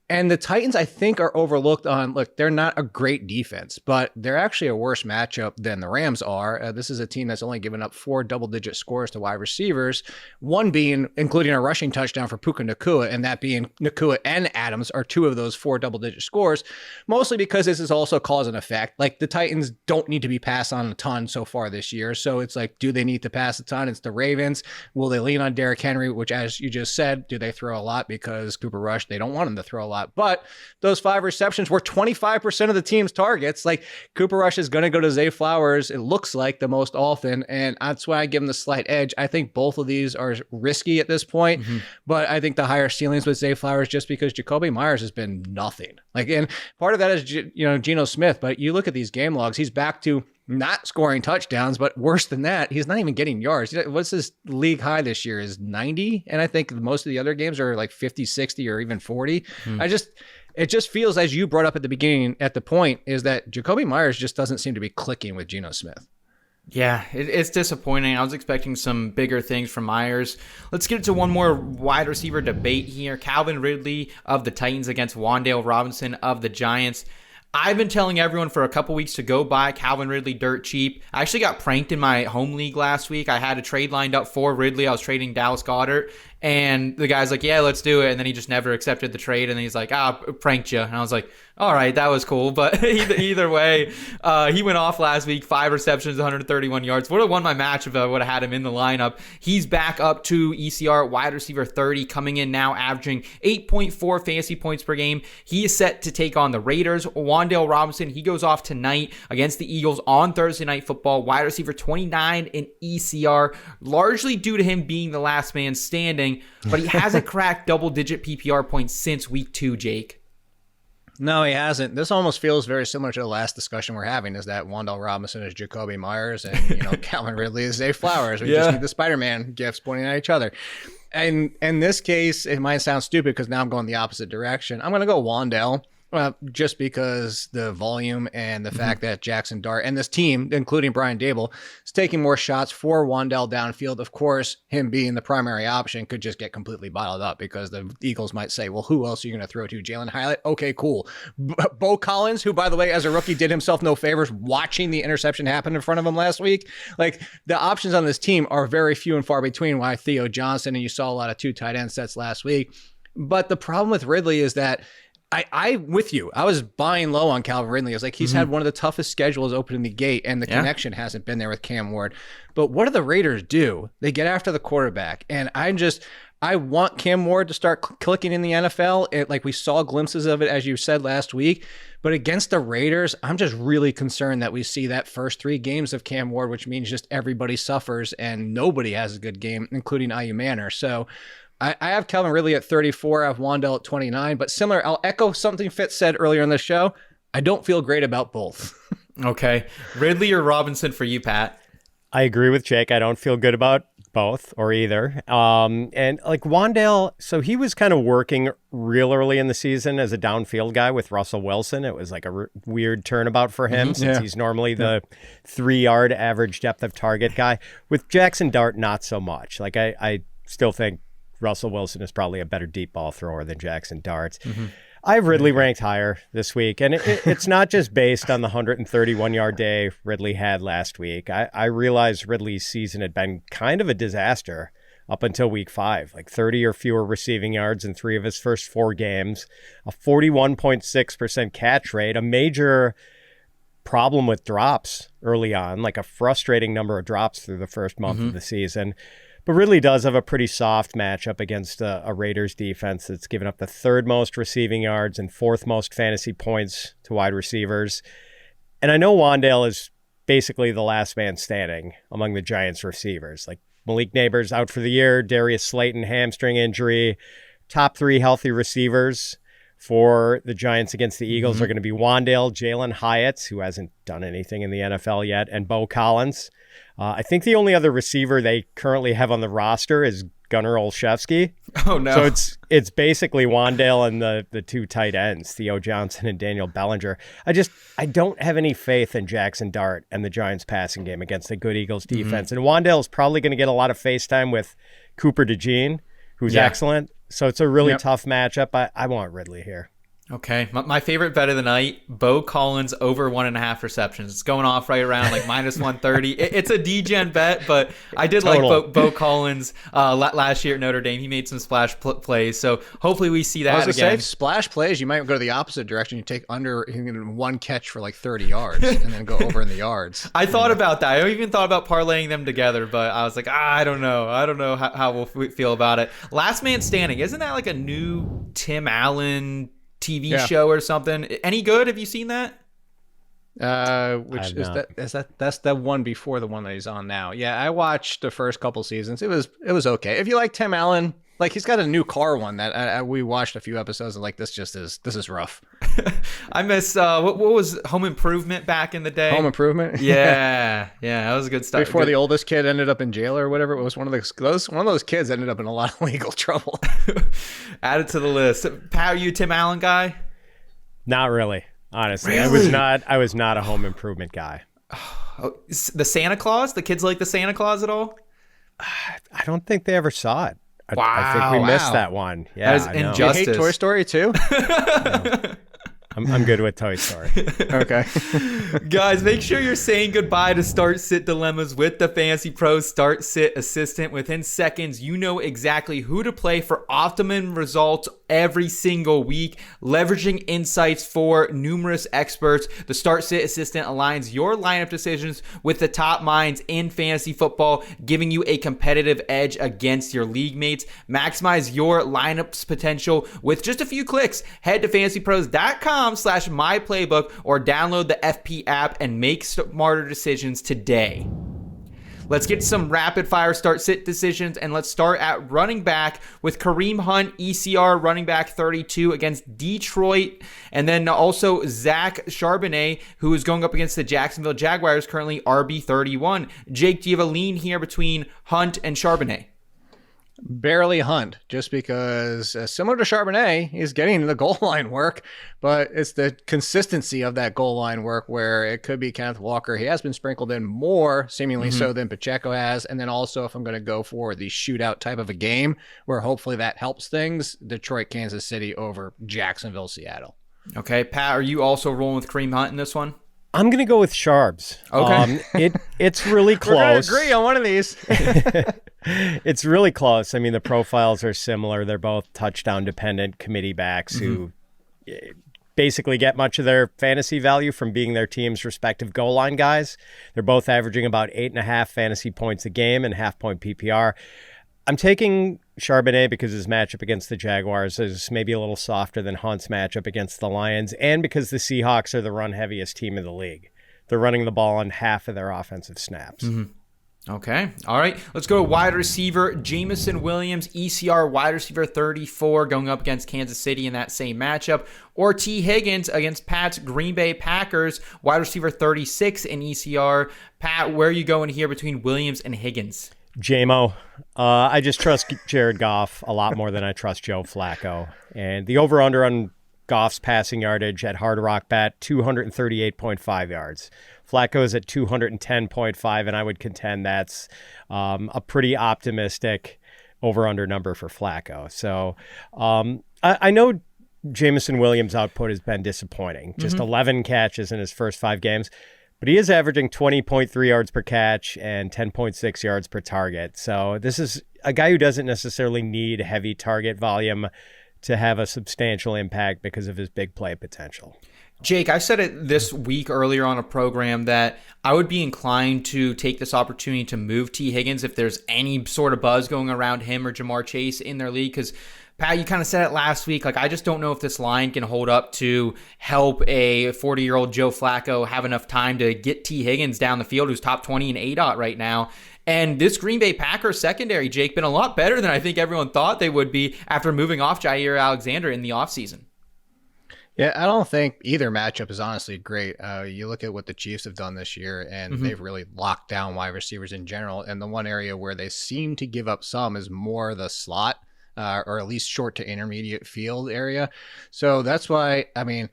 And the Titans, I think, are overlooked on, look, they're not a great defense, but they're actually a worse matchup than the Rams are. This is a team that's only given up 4 double-digit scores to wide receivers, one being, including a rushing touchdown for Puka Nacua, and that being Nacua and Adams are 2 of those 4 double-digit scores, mostly because this is also cause and effect. Like, the Titans don't need to be passed on a ton so far this year, so it's like, do they need to pass a ton? It's the Ravens. Will they lean on Derrick Henry, which, as you just said, do they throw a lot? Because Cooper Rush, they don't want him to throw a lot. But those 5 receptions were 25% of the team's targets. Like, Cooper Rush is going to go to Zay Flowers, it looks like, the most often, and that's why I give him the slight edge. I think both of these are risky at this point, but I think the higher ceilings with Zay Flowers, just because Jakobi Meyers has been nothing. Like, and part of that is, Geno Smith, but you look at these game logs, he's back to not scoring touchdowns, but worse than that, he's not even getting yards. What's his league high this year is 90, and I think most of the other games are like 50, 60, or even 40. It just feels, as you brought up at the beginning, at the point, is that Jakobi Meyers just doesn't seem to be clicking with Geno Smith. Yeah, it's disappointing. I was expecting some bigger things from Meyers. Let's get into one more wide receiver debate here. Calvin Ridley of the Titans against Wan'Dale Robinson of the Giants. I've been telling everyone for a couple weeks to go buy Calvin Ridley dirt cheap. I actually got pranked in my home league last week. I had a trade lined up for Ridley. I was trading Dallas Goedert, and the guy's like, yeah, let's do it. And then he just never accepted the trade, and he's like, pranked you. And I was like, all right, that was cool. But either way, he went off last week, 5 receptions, 131 yards. Would have won my match if I would have had him in the lineup. He's back up to ECR wide receiver 30, coming in now averaging 8.4 fantasy points per game. He is set to take on the Raiders. Wan'Dale Robinson, he goes off tonight against the Eagles on Thursday Night Football, wide receiver 29 in ECR, largely due to him being the last man standing, but he hasn't cracked double-digit PPR points since week 2, Jake. No, he hasn't. This almost feels very similar to the last discussion we're having, is that Wan'Dale Robinson is Jakobi Meyers and Calvin Ridley is Zay Flowers. We just need the Spider-Man gifts pointing at each other. And in this case, it might sound stupid because now I'm going the opposite direction. I'm going to go Wan'Dale Well, just because the volume and the fact that Jackson Dart and this team, including Brian Dable, is taking more shots for Wan'Dale downfield. Of course, him being the primary option could just get completely bottled up because the Eagles might say, well, who else are you going to throw to? Jalen Hyatt? Okay, cool. Bo Collins, who, by the way, as a rookie, did himself no favors watching the interception happen in front of him last week. Like, the options on this team are very few and far between. Why Theo Johnson, and you saw a lot of 2 tight end sets last week. But the problem with Ridley is that I with you. I was buying low on Calvin Ridley. I was like, he's had one of the toughest schedules opening the gate, and the connection hasn't been there with Cam Ward. But what do the Raiders do? They get after the quarterback, and I want Cam Ward to start clicking in the NFL. Like we saw glimpses of it, as you said last week. But against the Raiders, I'm just really concerned that we see that first 3 games of Cam Ward, which means just everybody suffers and nobody has a good game, including IU Manor. So I have Calvin Ridley at 34. I have Wan'Dale at 29. But similar, I'll echo something Fitz said earlier in the show. I don't feel great about both. Okay. Ridley or Robinson for you, Pat? I agree with Jake. I don't feel good about both or either. And like Wan'Dale, so he was kind of working real early in the season as a downfield guy with Russell Wilson. It was like a weird turnabout for him since he's normally the 3-yard average depth of target guy. With Jackson Dart, not so much. Like I still think Russell Wilson is probably a better deep ball thrower than Jackson Dart. I have Ridley ranked higher this week, and it's not just based on the 131-yard day Ridley had last week. I realized Ridley's season had been kind of a disaster up until week 5, like 30 or fewer receiving yards in 3 of his first 4 games, a 41.6% catch rate, a major problem with drops early on, like a frustrating number of drops through the first month of the season. But Ridley does have a pretty soft matchup against a Raiders defense that's given up the 3rd most receiving yards and 4th most fantasy points to wide receivers. And I know Wan'Dale is basically the last man standing among the Giants receivers. Like Malik Neighbors out for the year, Darius Slayton hamstring injury. Top 3 healthy receivers for the Giants against the Eagles are going to be Wan'Dale, Jalen Hyatt, who hasn't done anything in the NFL yet, and Bo Collins. I think the only other receiver they currently have on the roster is Gunnar Olszewski. Oh, no. So it's basically Wan'Dale and the 2 tight ends, Theo Johnson and Daniel Bellinger. I don't have any faith in Jackson Dart and the Giants passing game against a good Eagles defense. And Wan'Dale is probably going to get a lot of face time with Cooper DeJean, who's excellent. So it's a really tough matchup. I want Ridley here. Okay. My favorite bet of the night, Bo Collins over 1.5 receptions. It's going off right around like minus 130. It's a DGen bet, but I did like Bo Collins last year at Notre Dame. He made some splash plays. So hopefully we see that again. Say, splash plays, you might go to the opposite direction. You take under one catch for like 30 yards and then go over in the yards. I thought about that. I even thought about parlaying them together, but I was like, I don't know. I don't know how we'll feel about it. Last Man Standing. Isn't that like a new Tim Allen TV show or something? Any good? Have you seen that? That's the one before the one that he's on now. Yeah, I watched the first couple seasons. It was okay. If you like Tim Allen, like he's got a new car one that we watched a few episodes and like this is rough. I miss what was Home Improvement back in the day? Home Improvement? Yeah, that was good stuff. Before the oldest kid ended up in jail or whatever, it was one of those kids ended up in a lot of legal trouble. Add it to the list. Pat, are you a Tim Allen guy? Not really, honestly. Really? I was not a Home Improvement guy. The Santa Claus? The kids like the Santa Claus at all? I don't think they ever saw it. Wow, I think we missed that one. Yeah, that is injustice. You hate Toy Story too? No. I'm good with Toy Story. Okay. Guys, make sure you're saying goodbye to start-sit dilemmas with the Fantasy Pros start-sit assistant. Within seconds, you know exactly who to play for optimum results every single week. Leveraging insights for numerous experts, the start-sit assistant aligns your lineup decisions with the top minds in fantasy football, giving you a competitive edge against your league mates. Maximize your lineup's potential with just a few clicks. Head to fantasypros.com/myplaybook or download the FP app and make smarter decisions today. Let's get some rapid fire start-sit decisions, and let's start at running back with Kareem Hunt, ECR running back 32 against Detroit, and then also Zach Charbonnet, who is going up against the Jacksonville Jaguars, currently RB 31. Jake, do you have a lean here between Hunt and Charbonnet? Barely Hunt, just because similar to Charbonnet, he's getting the goal line work, but it's the consistency of that goal line work where it could be Kenneth Walker. He has been sprinkled in more, seemingly so, than Pacheco has. And then also, if I'm going to go for the shootout type of a game, where hopefully that helps things, Detroit, Kansas City over Jacksonville, Seattle. Okay, Pat, are you also rolling with Kareem Hunt in this one? I'm going to go with Charbs. Okay. It's really close. We're going to agree on one of these. It's really close. I mean, the profiles are similar. They're both touchdown-dependent committee backs who basically get much of their fantasy value from being their team's respective goal line guys. They're both averaging about 8.5 fantasy points a game and half-point PPR. I'm taking Charbonnet because his matchup against the Jaguars is maybe a little softer than Hunt's matchup against the Lions, and because the Seahawks are the run-heaviest team in the league. They're running the ball on half of their offensive snaps. Okay. All right. Let's go to wide receiver. Jameson Williams, ECR wide receiver 34, going up against Kansas City in that same matchup. Or T. Higgins against Pat's Green Bay Packers, wide receiver 36 in ECR. Pat, where are you going here between Williams and Higgins? JMO. I just trust Jared Goff a lot more than I trust Joe Flacco. And the over-under on Goff's passing yardage at Hard Rock Bet, 238.5 yards. Flacco is at 210.5, and I would contend that's a pretty optimistic over-under number for Flacco. So I know Jameson Williams' output has been disappointing. Just 11 catches in his first 5 games. But he is averaging 20.3 yards per catch and 10.6 yards per target. So this is a guy who doesn't necessarily need heavy target volume to have a substantial impact because of his big play potential. Jake, I said it this week earlier on a program that I would be inclined to take this opportunity to move T. Higgins if there's any sort of buzz going around him or Jamar Chase in their league, because Pat, you kind of said it last week. Like, I just don't know if this line can hold up to help a 40-year-old Joe Flacco have enough time to get T. Higgins down the field, who's top 20 in ADOT right now. And this Green Bay Packers secondary, Jake, been a lot better than I think everyone thought they would be after moving off Jair Alexander in the offseason. Yeah, I don't think either matchup is honestly great. You look at what the Chiefs have done this year, and they've really locked down wide receivers in general. And the one area where they seem to give up some is more the slot, or at least short to intermediate field area. So that's why, I mean,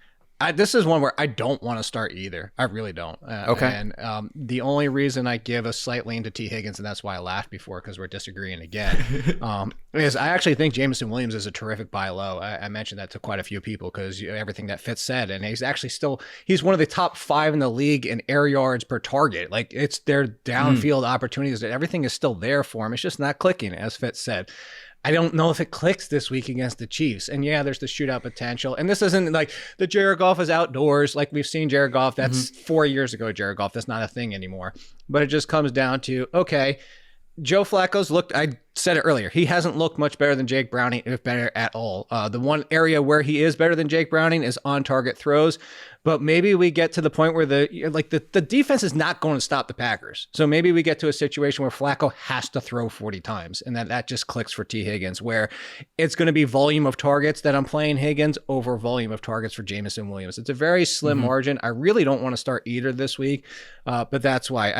this is one where I don't want to start either. I really don't. Okay. And the only reason I give a slight lean to T. Higgins, and that's why I laughed before because we're disagreeing again, is I actually think Jameson Williams is a terrific buy low. I mentioned that to quite a few people because everything that Fitz said, and he's actually he's one of the top 5 in the league in air yards per target. Like, it's their downfield opportunities. Everything is still there for him. It's just not clicking, as Fitz said. I don't know if it clicks this week against the Chiefs. And yeah, there's the shootout potential. And this isn't like the Jared Goff is outdoors. Like, we've seen Jared Goff. That's 4 years ago, Jared Goff. That's not a thing anymore. But it just comes down to, okay, Joe Flacco's looked, I said it earlier, he hasn't looked much better than Jake Browning, if better at all. The one area where he is better than Jake Browning is on target throws. But maybe we get to the point where the defense is not going to stop the Packers. So maybe we get to a situation where Flacco has to throw 40 times, and that just clicks for T. Higgins, where it's going to be volume of targets that I'm playing Higgins over volume of targets for Jameson Williams. It's a very slim margin. I really don't want to start either this week, but that's why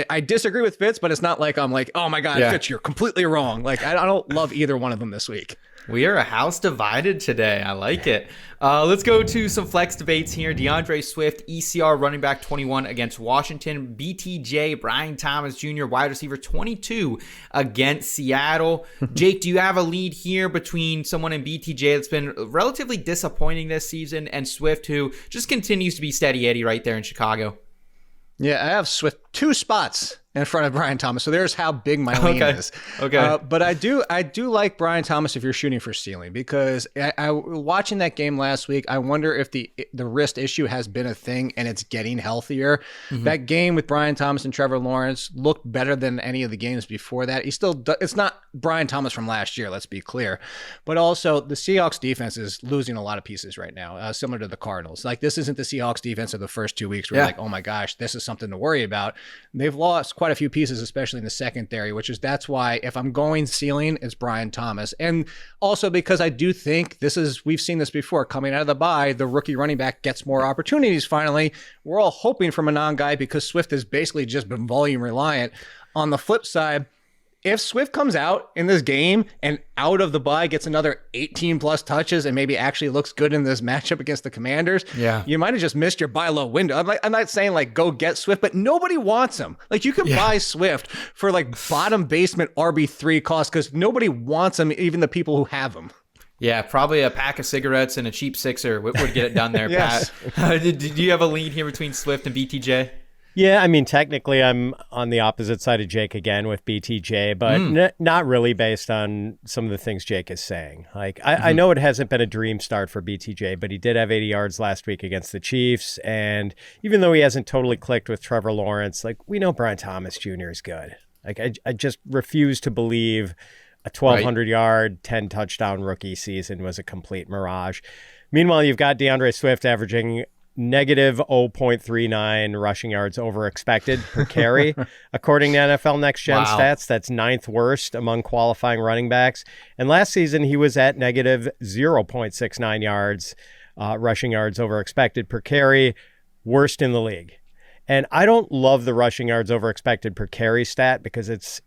I disagree with Fitz, but it's not like I'm like, oh my God, Fitz, you're completely wrong. Like, I don't love either one of them this week. We are a house divided today. I like it. Let's go to some flex debates here. DeAndre Swift, ECR running back 21 against Washington. BTJ, Brian Thomas Jr., wide receiver 22 against Seattle. Jake, do you have a lead here between someone in BTJ that's been relatively disappointing this season and Swift, who just continues to be steady Eddie right there in Chicago? Yeah, I have Swift 2 spots in front of Brian Thomas. So there's how big my lean is. Okay. But I do like Brian Thomas if you're shooting for ceiling, because I watching that game last week, I wonder if the wrist issue has been a thing and it's getting healthier. That game with Brian Thomas and Trevor Lawrence looked better than any of the games before that. It's not Brian Thomas from last year, let's be clear. But also the Seahawks defense is losing a lot of pieces right now, similar to the Cardinals. Like, this isn't the Seahawks defense of the first 2 weeks where you're like, oh my gosh, this is something to worry about. They've lost quite a few pieces, especially in the secondary, that's why if I'm going ceiling, it's Brian Thomas. And also because I do think we've seen this before, coming out of the bye, the rookie running back gets more opportunities finally. We're all hoping from a non-guy because Swift has basically just been volume reliant. On the flip side, if Swift comes out in this game and out of the bye gets another 18 plus touches and maybe actually looks good in this matchup against the Commanders, you might have just missed your buy low window. I'm not saying like go get Swift, but nobody wants him. Like you can buy Swift for like bottom basement RB3 cost because nobody wants him, even the people who have him. Yeah, probably a pack of cigarettes and a cheap sixer would get it done there, Pat. Do you have a lean here between Swift and BTJ? Yeah, I mean, technically I'm on the opposite side of Jake again with BTJ, but not really based on some of the things Jake is saying. Like, I know it hasn't been a dream start for BTJ, but he did have 80 yards last week against the Chiefs, and even though he hasn't totally clicked with Trevor Lawrence, like, we know Brian Thomas Jr. is good. Like, I just refuse to believe a 1,200-yard, 10-touchdown rookie season was a complete mirage. Meanwhile, you've got DeAndre Swift averaging negative 0.39 rushing yards over expected per carry. According to NFL Next Gen stats, that's 9th worst among qualifying running backs. And last season, he was at negative 0.69 yards rushing yards over expected per carry, worst in the league. And I don't love the rushing yards over expected per carry stat because it's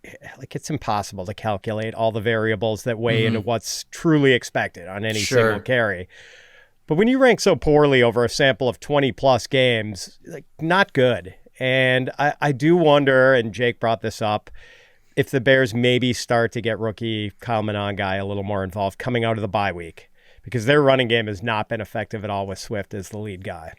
impossible to calculate all the variables that weigh into what's truly expected on any single carry. But when you rank so poorly over a sample of 20 plus games, like, not good. And I do wonder, and Jake brought this up, if the Bears maybe start to get rookie Kyle Monangai a little more involved coming out of the bye week, because their running game has not been effective at all with Swift as the lead guy.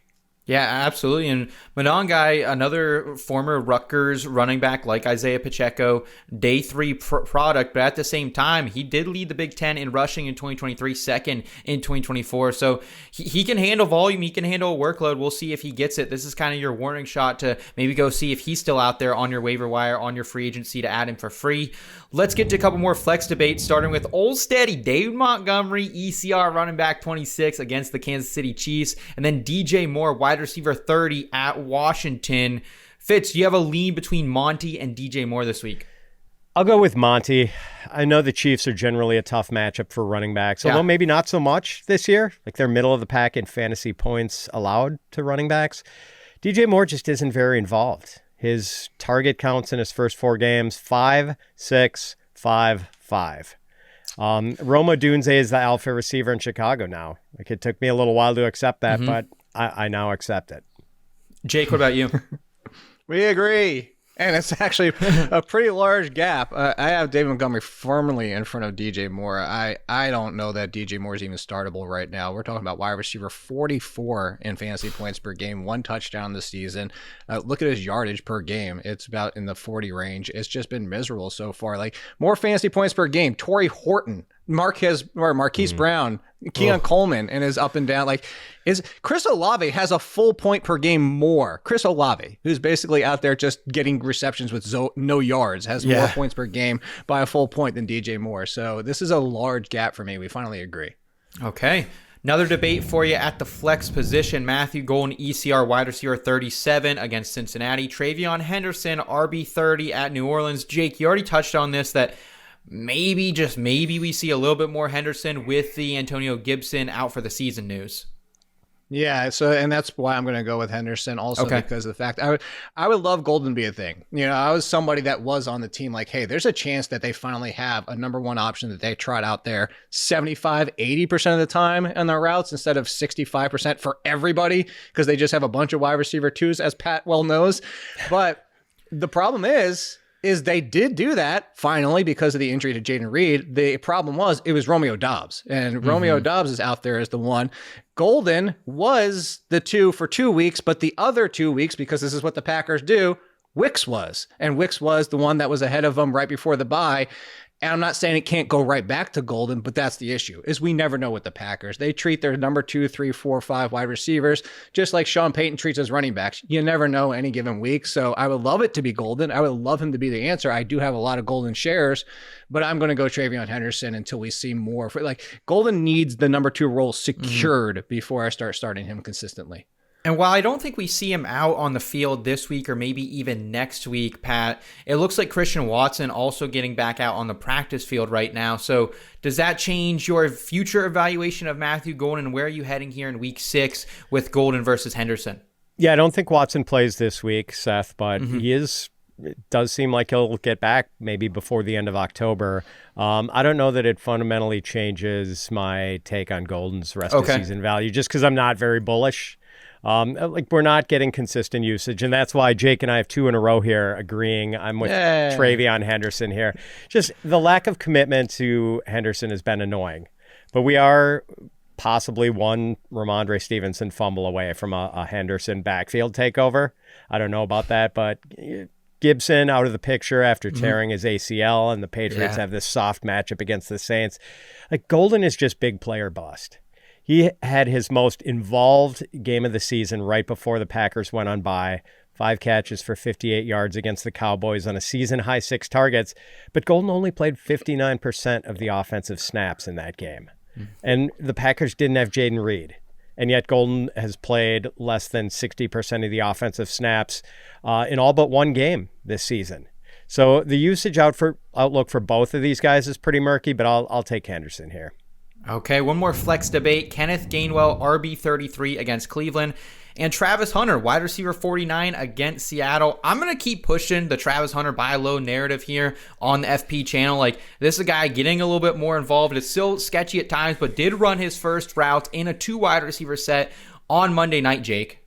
Yeah, absolutely. And Monangai, another former Rutgers running back like Isaiah Pacheco, day 3 product, but at the same time, he did lead the Big Ten in rushing in 2023, second in 2024. So he can handle volume, he can handle a workload. We'll see if he gets it. This is kind of your warning shot to maybe go see if he's still out there on your waiver wire, on your free agency to add him for free. Let's get to a couple more flex debates, starting with Old Steady David Montgomery, ECR running back 26 against the Kansas City Chiefs, and then DJ Moore, wide receiver 30 at Washington. Fitz, do you have a lean between Monty and DJ Moore this week? I'll go with Monty. I know the Chiefs are generally a tough matchup for running backs, although maybe not so much this year. Like, they're middle of the pack in fantasy points allowed to running backs. DJ Moore just isn't very involved. His target counts in his first 4 games, 5, 6, 5, 5. Roma Dunze is the alpha receiver in Chicago now. Like, it took me a little while to accept that, but I now accept it. Jake, what about you? We agree. And it's actually a pretty large gap. I have David Montgomery firmly in front of DJ Moore. I don't know that DJ Moore is even startable right now. We're talking about wide receiver 44 in fantasy points per game, 1 touchdown this season. Look at his yardage per game. It's about in the 40 range. It's just been miserable so far. Like, more fantasy points per game. Torrey Horton, Marquise Brown, Keon Coleman, and is up and down. Like, is Chris Olave has a full point per game more. Chris Olave, who's basically out there just getting receptions with no yards, has more points per game by a full point than DJ Moore. So this is a large gap for me. We finally agree. Okay. Another debate for you at the flex position. Matthew Golden, ECR wide receiver 37 against Cincinnati. Travion Henderson, RB 30 at New Orleans. Jake, you already touched on this, that maybe, just maybe, we see a little bit more Henderson with the Antonio Gibson out for the season news. Yeah, so, and that's why I'm going to go with Henderson also, because of the fact I would love Golden to be a thing. You know, I was somebody that was on the team like, hey, there's a chance that they finally have a number 1 option that they trot out there 75-80% of the time on their routes instead of 65% for everybody, because they just have a bunch of wide receiver 2s, as Pat well knows. But the problem is they did do that finally because of the injury to Jaden Reed. The problem was it was Romeo Doubs, and Romeo Doubs is out there as the one. Golden was the 2 for 2 weeks, but the other 2 weeks, because this is what the Packers do, Wicks was. And Wicks was the one that was ahead of him right before the bye. And I'm not saying it can't go right back to Golden, but that's the issue, is we never know with the Packers. They treat their number 2, 3, 4, 5 wide receivers just like Sean Payton treats his running backs. You never know any given week. So I would love it to be Golden. I would love him to be the answer. I do have a lot of Golden shares, but I'm going to go Travion Henderson until we see more. Like, Golden needs the number 2 role secured before I start starting him consistently. And while I don't think we see him out on the field this week or maybe even next week, Pat, it looks like Christian Watson also getting back out on the practice field right now. So does that change your future evaluation of Matthew Golden? And where are you heading here in week 6 with Golden versus Henderson? Yeah, I don't think Watson plays this week, Seth, but he is it does seem like he'll get back maybe before the end of October. I don't know that it fundamentally changes my take on Golden's rest of season value, just because I'm not very bullish. We're not getting consistent usage, and that's why Jake and I have 2 in a row here agreeing. I'm with Travion Henderson here. Just the lack of commitment to Henderson has been annoying, but we are possibly one Ramondre Stevenson fumble away from a Henderson backfield takeover. I don't know about that, but Gibson out of the picture after tearing his ACL, and the Patriots have this soft matchup against the Saints. Like, Golden is just big player bust. He had his most involved game of the season right before the Packers went on bye. 5 catches for 58 yards against the Cowboys on a season-high 6 targets, but Golden only played 59% of the offensive snaps in that game. And the Packers didn't have Jaden Reed. And yet Golden has played less than 60% of the offensive snaps in all but one game this season. So the usage outlook for both of these guys is pretty murky, but I'll take Henderson here. Okay, one more flex debate. Kenneth Gainwell, RB33 against Cleveland. And Travis Hunter, wide receiver 49 against Seattle. I'm going to keep pushing the Travis Hunter buy low narrative here on the FP channel. Like, this is a guy getting a little bit more involved. It's still sketchy at times, but did run his first route in a 2 wide receiver set on Monday night, Jake.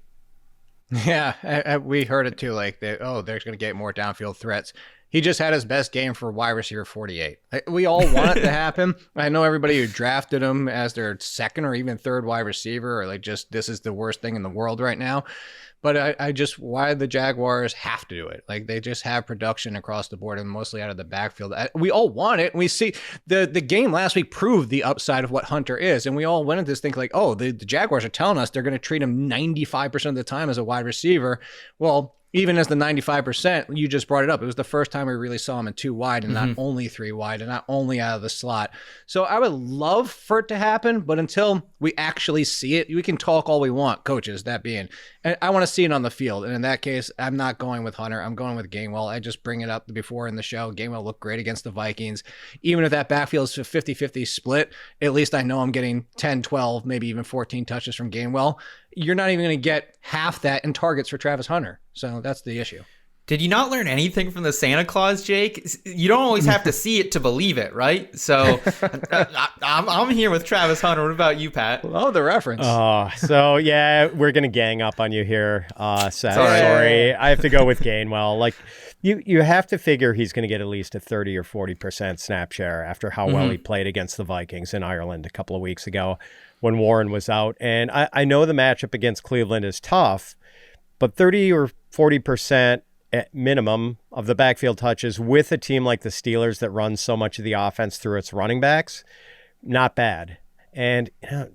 Yeah, we heard it too. Like, they're going to get more downfield threats. He just had his best game for wide receiver 48. We all want it to happen. I know everybody who drafted him as their second or even third wide receiver, or like, just this is the worst thing in the world right now. But why the Jaguars have to do it? Like, they just have production across the board and mostly out of the backfield. We all want it. We see the game last week proved the upside of what Hunter is. And we all went into this think like, the Jaguars are telling us they're going to treat him 95% of the time as a wide receiver. Well, even as the 95%, you just brought it up. It was the first time we really saw him in 2 wide and not only 3 wide and not only out of the slot. So I would love for it to happen, but until we actually see it, we can talk all we want, coaches, that being. And I want to see it on the field. And in that case, I'm not going with Hunter. I'm going with Gainwell. I just bring it up before in the show. Gainwell looked great against the Vikings. Even if that backfield is a 50-50 split, at least I know I'm getting 10, 12, maybe even 14 touches from Gainwell. You're not even going to get half that in targets for Travis Hunter. So that's the issue. Did you not learn anything from the Santa Claus, Jake? You don't always have to see it to believe it, right? So I'm here with Travis Hunter. What about you, Pat? Love the reference. So yeah, we're going to gang up on you here, Seth. Sorry. I have to go with Gainwell. Like, you have to figure he's going to get at least a 30 or 40% snap share after how well he played against the Vikings in Ireland a couple of weeks ago when Warren was out. And I know the matchup against Cleveland is tough, but 30 or 40% at minimum of the backfield touches with a team like the Steelers that runs so much of the offense through its running backs, not bad. And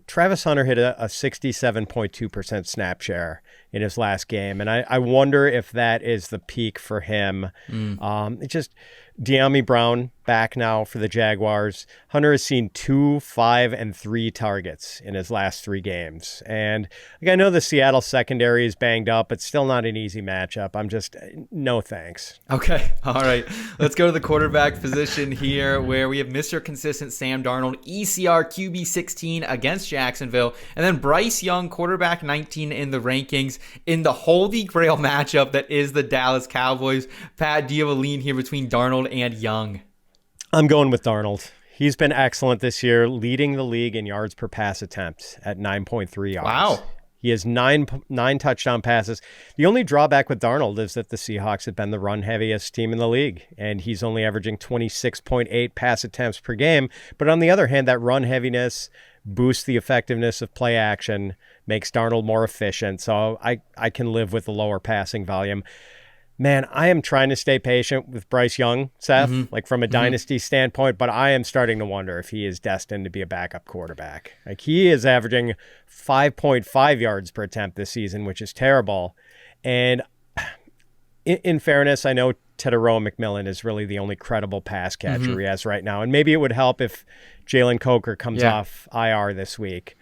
Travis Hunter hit a 67.2% snap share in his last game. And I wonder if that is the peak for him. It's just De'Ami Brown back now for the Jaguars. Hunter has seen 2, 5, and 3 targets in his last 3 games. And like, I know the Seattle secondary is banged up. It's still not an easy matchup. I'm just, no thanks. Okay. All right. Let's go to the quarterback position here, where we have Mr. Consistent Sam Darnold, ECR QB 16 against Jacksonville. And then Bryce Young, quarterback 19 in the rankings, in the holy grail matchup that is the Dallas Cowboys. Pat, do you have a lean here between Darnold and Young? I'm going with Darnold. He's been excellent this year, leading the league in yards per pass attempt at 9.3 yards. Wow. He has nine touchdown passes. The only drawback with Darnold is that the Seahawks have been the run-heaviest team in the league, and he's only averaging 26.8 pass attempts per game. But on the other hand, that run heaviness boosts the effectiveness of play action, makes Darnold more efficient. So I can live with the lower passing volume. Man, I am trying to stay patient with Bryce Young, Seth, like from a dynasty standpoint, but I am starting to wonder if he is destined to be a backup quarterback. Like, he is averaging 5.5 yards per attempt this season, which is terrible. And in fairness, I know Teteroa McMillan is really the only credible pass catcher he has right now. And maybe it would help if Jalen Coker comes off IR this week.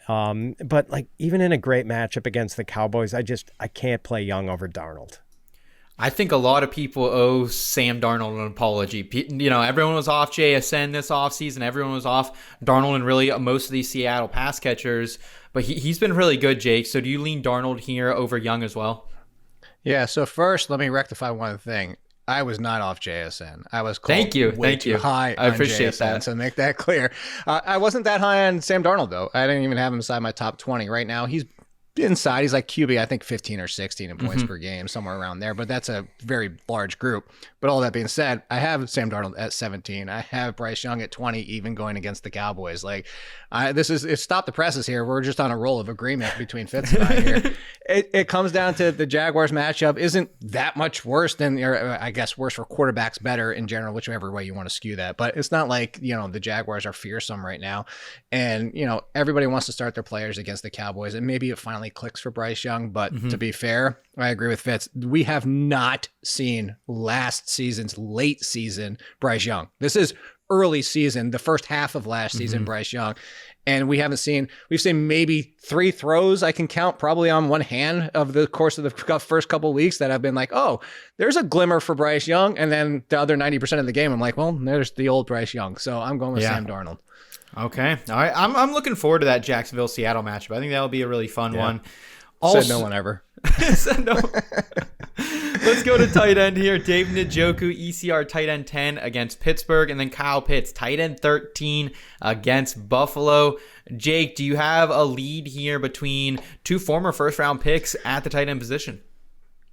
But like, even in a great matchup against the Cowboys, I can't play Young over Darnold. I think a lot of people owe Sam Darnold an apology. You know, everyone was off JSN this offseason. Everyone was off Darnold and really most of these Seattle pass catchers. But he's been really good, Jake. So do you lean Darnold here over Young as well? Yeah, so first, let me rectify one thing. I was not off JSN. I was called Thank you. too high I on appreciate JSN, that. so make that clear. I wasn't that high on Sam Darnold, though. I didn't even have him inside my top 20. Right now, he's inside. He's like QB, I think 15 or 16 in points per game, somewhere around there. But that's a very large group. But all that being said, I have Sam Darnold at 17. I have Bryce Young at 20, even going against the Cowboys. Like, it's stop the presses here. We're just on a roll of agreement between Fitz and I here. It comes down to the Jaguars matchup isn't that much worse than, or I guess worse for quarterbacks, better in general, whichever way you want to skew that. But it's not like, the Jaguars are fearsome right now. And, everybody wants to start their players against the Cowboys. And maybe it finally clicks for Bryce Young. But to be fair, I agree with Fitz. We have not seen last season's late season Bryce Young. This is early season, the first half of last season, Bryce Young. And we've seen maybe 3 throws I can count probably on one hand of the course of the first couple of weeks that I've been like, oh, there's a glimmer for Bryce Young. And then the other 90% of the game, I'm like, well, there's the old Bryce Young. So I'm going with Sam Darnold. Okay. All right. I'm looking forward to that Jacksonville-Seattle matchup. I think that'll be a really fun one. Also, said no one ever. Said no. Let's go to tight end here. Dave Njoku, ECR tight end 10 against Pittsburgh, and then Kyle Pitts, tight end 13 against Buffalo. Jake, do you have a lead here between 2 former first-round picks at the tight end position?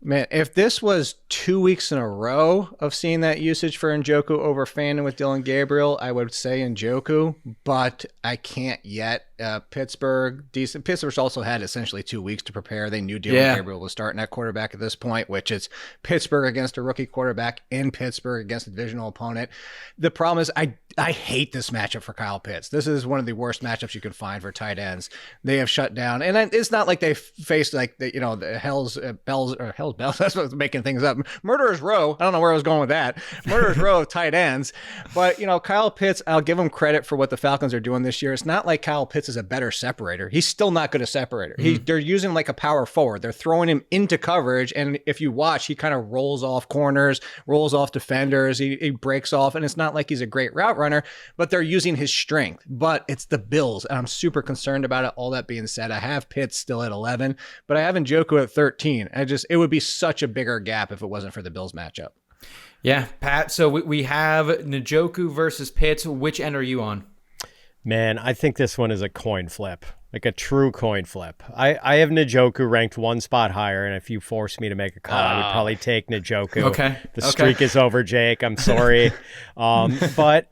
Man, if this was 2 weeks in a row of seeing that usage for Njoku over Fannin with Dylan Gabriel, I would say Njoku, but I can't yet. Pittsburgh, decent. Pittsburgh's also had essentially 2 weeks to prepare. They knew Dylan Gabriel was starting at quarterback at this point, which is Pittsburgh against a rookie quarterback in Pittsburgh against a divisional opponent. The problem is I hate this matchup for Kyle Pitts. This is one of the worst matchups you can find for tight ends. They have shut down, and it's not like they faced like the Hell's Bells. That's what's making things up. Murderer's Row. I don't know where I was going with that. Murderer's Row of tight ends. But Kyle Pitts, I'll give him credit for what the Falcons are doing this year. It's not like Kyle Pitts is a better separator. He's still not good at separator. They're using like a power forward. They're throwing him into coverage, and if you watch, he kind of rolls off corners, rolls off defenders. He breaks off, and it's not like he's a great route runner, but they're using his strength. But it's the Bills, and I'm super concerned about it. All that being said, I have Pitts still at 11, but I have Njoku at 13. It would be such a bigger gap if it wasn't for the Bills matchup. Yeah, Pat. So we have Njoku versus Pitts. Which end are you on? Man, I think this one is a coin flip, like a true coin flip. I have Njoku ranked 1 spot higher, and if you force me to make a call, I would probably take Njoku. Okay. The streak is over, Jake. I'm sorry. But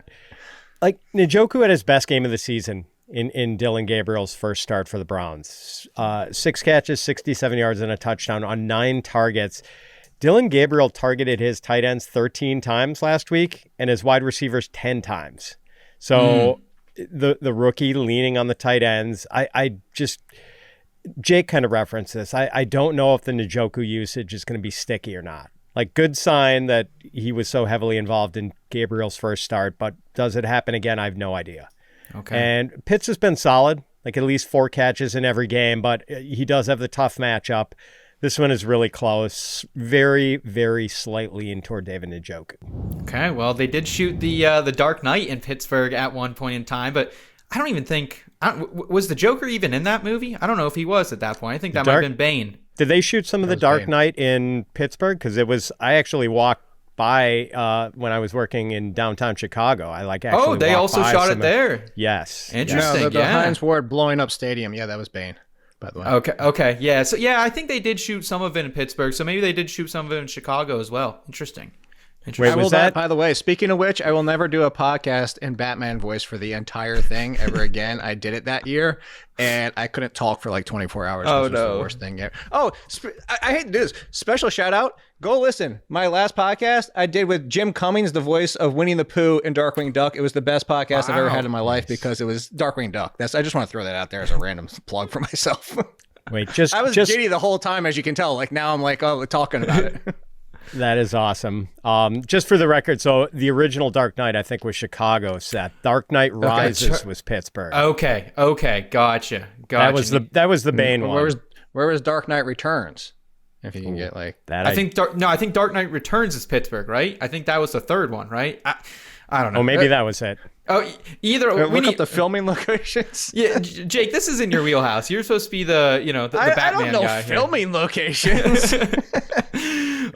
like Njoku had his best game of the season in Dylan Gabriel's first start for the Browns. 6 catches, 67 yards, and a touchdown on 9 targets. Dylan Gabriel targeted his tight ends 13 times last week and his wide receivers 10 times. So the rookie leaning on the tight ends, Jake kind of referenced this. I don't know if the Njoku usage is going to be sticky or not. Like, good sign that he was so heavily involved in Gabriel's first start, but does it happen again? I have no idea. Okay. And Pitts has been solid, like at least 4 catches in every game, but he does have the tough matchup. This one is really close, very, very slightly in toward David Njoku. Okay, well, they did shoot the Dark Knight in Pittsburgh at one point in time, but I don't even think was the Joker even in that movie? I don't know if he was at that point. I think that might have been Bane. Did they shoot some of the Dark Knight in Pittsburgh? Because I actually walked by when I was working in downtown Chicago. They also shot it there. Yes. Interesting. No, the Heinz Ward blowing up stadium. Yeah, that was Bane. By the way. Okay. Yeah. So I think they did shoot some of it in Pittsburgh. So maybe they did shoot some of it in Chicago as well. Interesting. Wait, was that? By the way, speaking of which, I will never do a podcast in Batman voice for the entire thing ever again. I did it that year, and I couldn't talk for like 24 hours. Oh, no. It was the worst thing ever. Oh, I hate this. Special shout out. Go listen. My last podcast I did with Jim Cummings, the voice of Winnie the Pooh and Darkwing Duck. It was the best podcast I've ever had in my life because it was Darkwing Duck. I just want to throw that out there as a random plug for myself. Wait, I was giddy the whole time, as you can tell. Like now I'm like, we're talking about it. That is awesome. Just for the record, so the original Dark Knight, I think, was Chicago set. Dark Knight Rises was Pittsburgh. Okay, gotcha. That was the Bane one. Where was Dark Knight Returns? If you can get like that, I think Dark Knight Returns is Pittsburgh, right? I think that was the third one, right? I don't know. Oh, maybe that was it. Oh, either look up the filming locations. Yeah, Jake, this is in your wheelhouse. You're supposed to be the Batman guy. I don't know filming locations.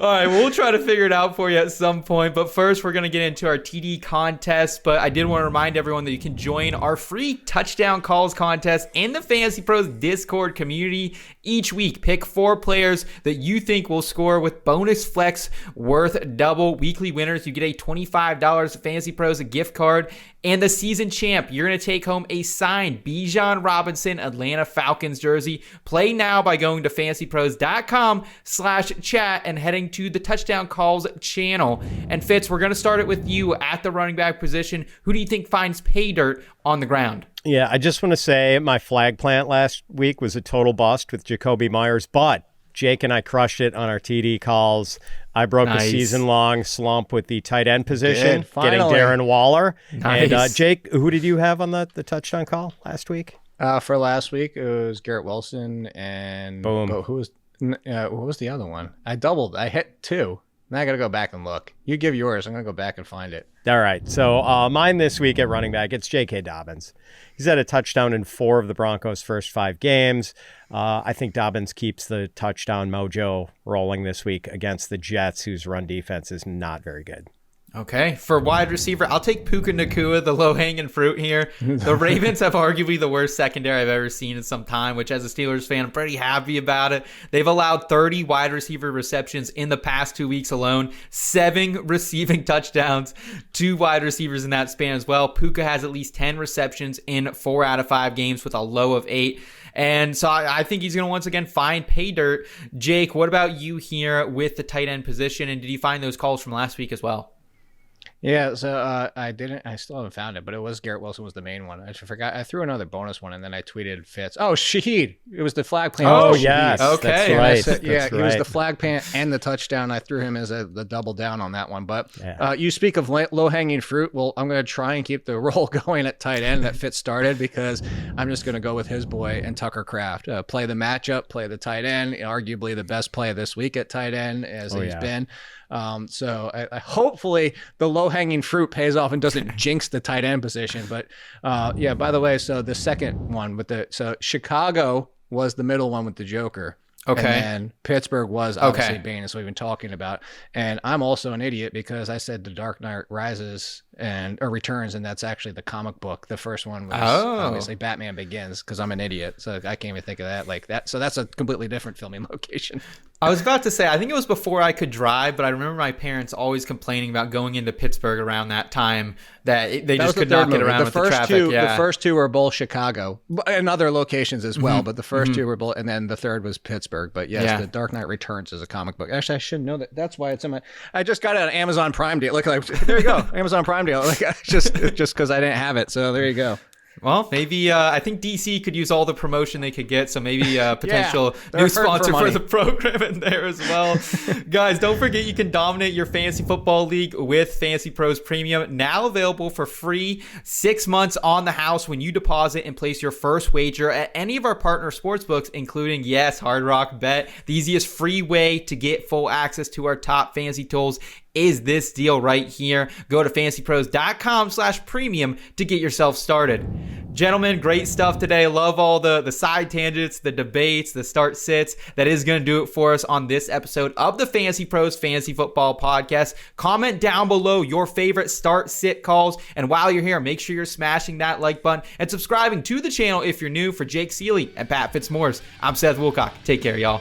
All right, we'll try to figure it out for you at some point. But first, we're going to get into our TD contest. But I did want to remind everyone that you can join our free touchdown calls contest in the Fantasy Pros Discord community. Each week, pick 4 players that you think will score with bonus flex worth double. Weekly winners, you get a $25 Fantasy Pros gift card. And the season champ, you're going to take home a signed Bijan Robinson Atlanta Falcons jersey. Play now by going to fantasypros.com/chat and heading to the Touchdown Calls channel. And Fitz, we're going to start it with you at the running back position. Who do you think finds pay dirt on the ground? Yeah, I just want to say my flag plant last week was a total bust with Jacoby Meyers, but Jake and I crushed it on our TD calls. I broke a season-long slump with the tight end position, getting Darren Waller. Nice. And Jake, who did you have on the touchdown call last week? For last week, it was Garrett Wilson and boom. What was the other one? I doubled. I hit 2. Now I got to go back and look. You give yours. I'm going to go back and find it. All right. So mine this week at running back, it's J.K. Dobbins. He's had a touchdown in 4 of the Broncos' first 5 games. I think Dobbins keeps the touchdown mojo rolling this week against the Jets, whose run defense is not very good. Okay, for wide receiver, I'll take Puka Nacua, the low-hanging fruit here. The Ravens have arguably the worst secondary I've ever seen in some time, which as a Steelers fan, I'm pretty happy about it. They've allowed 30 wide receiver receptions in the past 2 weeks alone, 7 receiving touchdowns, 2 wide receivers in that span as well. Puka has at least 10 receptions in 4 out of 5 games with a low of 8. And so I think he's going to once again find pay dirt. Jake, what about you here with the tight end position? And did you find those calls from last week as well? Yeah, so I still haven't found it, but it was Garrett Wilson was the main one. I forgot. I threw another bonus one, and then I tweeted Fitz. Oh, Shaheed. It was the flag plant. Oh, yes. Okay. That's right. He was the flag plant and the touchdown. I threw him as the double down on that one. But you speak of low-hanging fruit. Well, I'm going to try and keep the roll going at tight end that Fitz started because I'm just going to go with his boy and Tucker Kraft. Play the matchup, play the tight end, arguably the best play this week at tight end as he's been. So I hopefully the low-hanging fruit pays off and doesn't jinx the tight end position. But by the way, so the second one so Chicago was the middle one with the Joker. Okay. And then Pittsburgh was obviously Bane, as we've been talking about. And I'm also an idiot because I said The Dark Knight Rises or Returns, and that's actually the comic book. The first one was obviously Batman Begins because I'm an idiot. So I can't even think of that like that. So that's a completely different filming location. I was about to say, I think it was before I could drive, but I remember my parents always complaining about going into Pittsburgh around that time that they just could not get around with the traffic. The first 2 were both Chicago and other locations as well, but the first 2 were both, and then the third was Pittsburgh. But yes, The Dark Knight Returns is a comic book. Actually, I should know that. That's why it's in my. I just got it on Amazon Prime deal. Look, there you go, Amazon Prime deal. Like just because I didn't have it, so there you go. Well, maybe I think DC could use all the promotion they could get, so maybe a potential new sponsor for the program in there as well. Guys, don't forget you can dominate your fantasy football league with Fantasy Pros Premium, now available for free 6 months on the house when you deposit and place your first wager at any of our partner sportsbooks, including, Hard Rock Bet. The easiest free way to get full access to our top fantasy tools is this deal right here. Go to fantasypros.com/premium to get yourself started. Gentlemen, great stuff today. Love all the side tangents, the debates, the start sits. That is going to do it for us on this episode of the Fantasy Pros Fantasy Football Podcast. Comment down below your favorite start sit calls. And while you're here, make sure you're smashing that like button and subscribing to the channel if you're new. For Jake Ciely and Pat Fitzmaurice, I'm Seth Woolcock. Take care, y'all.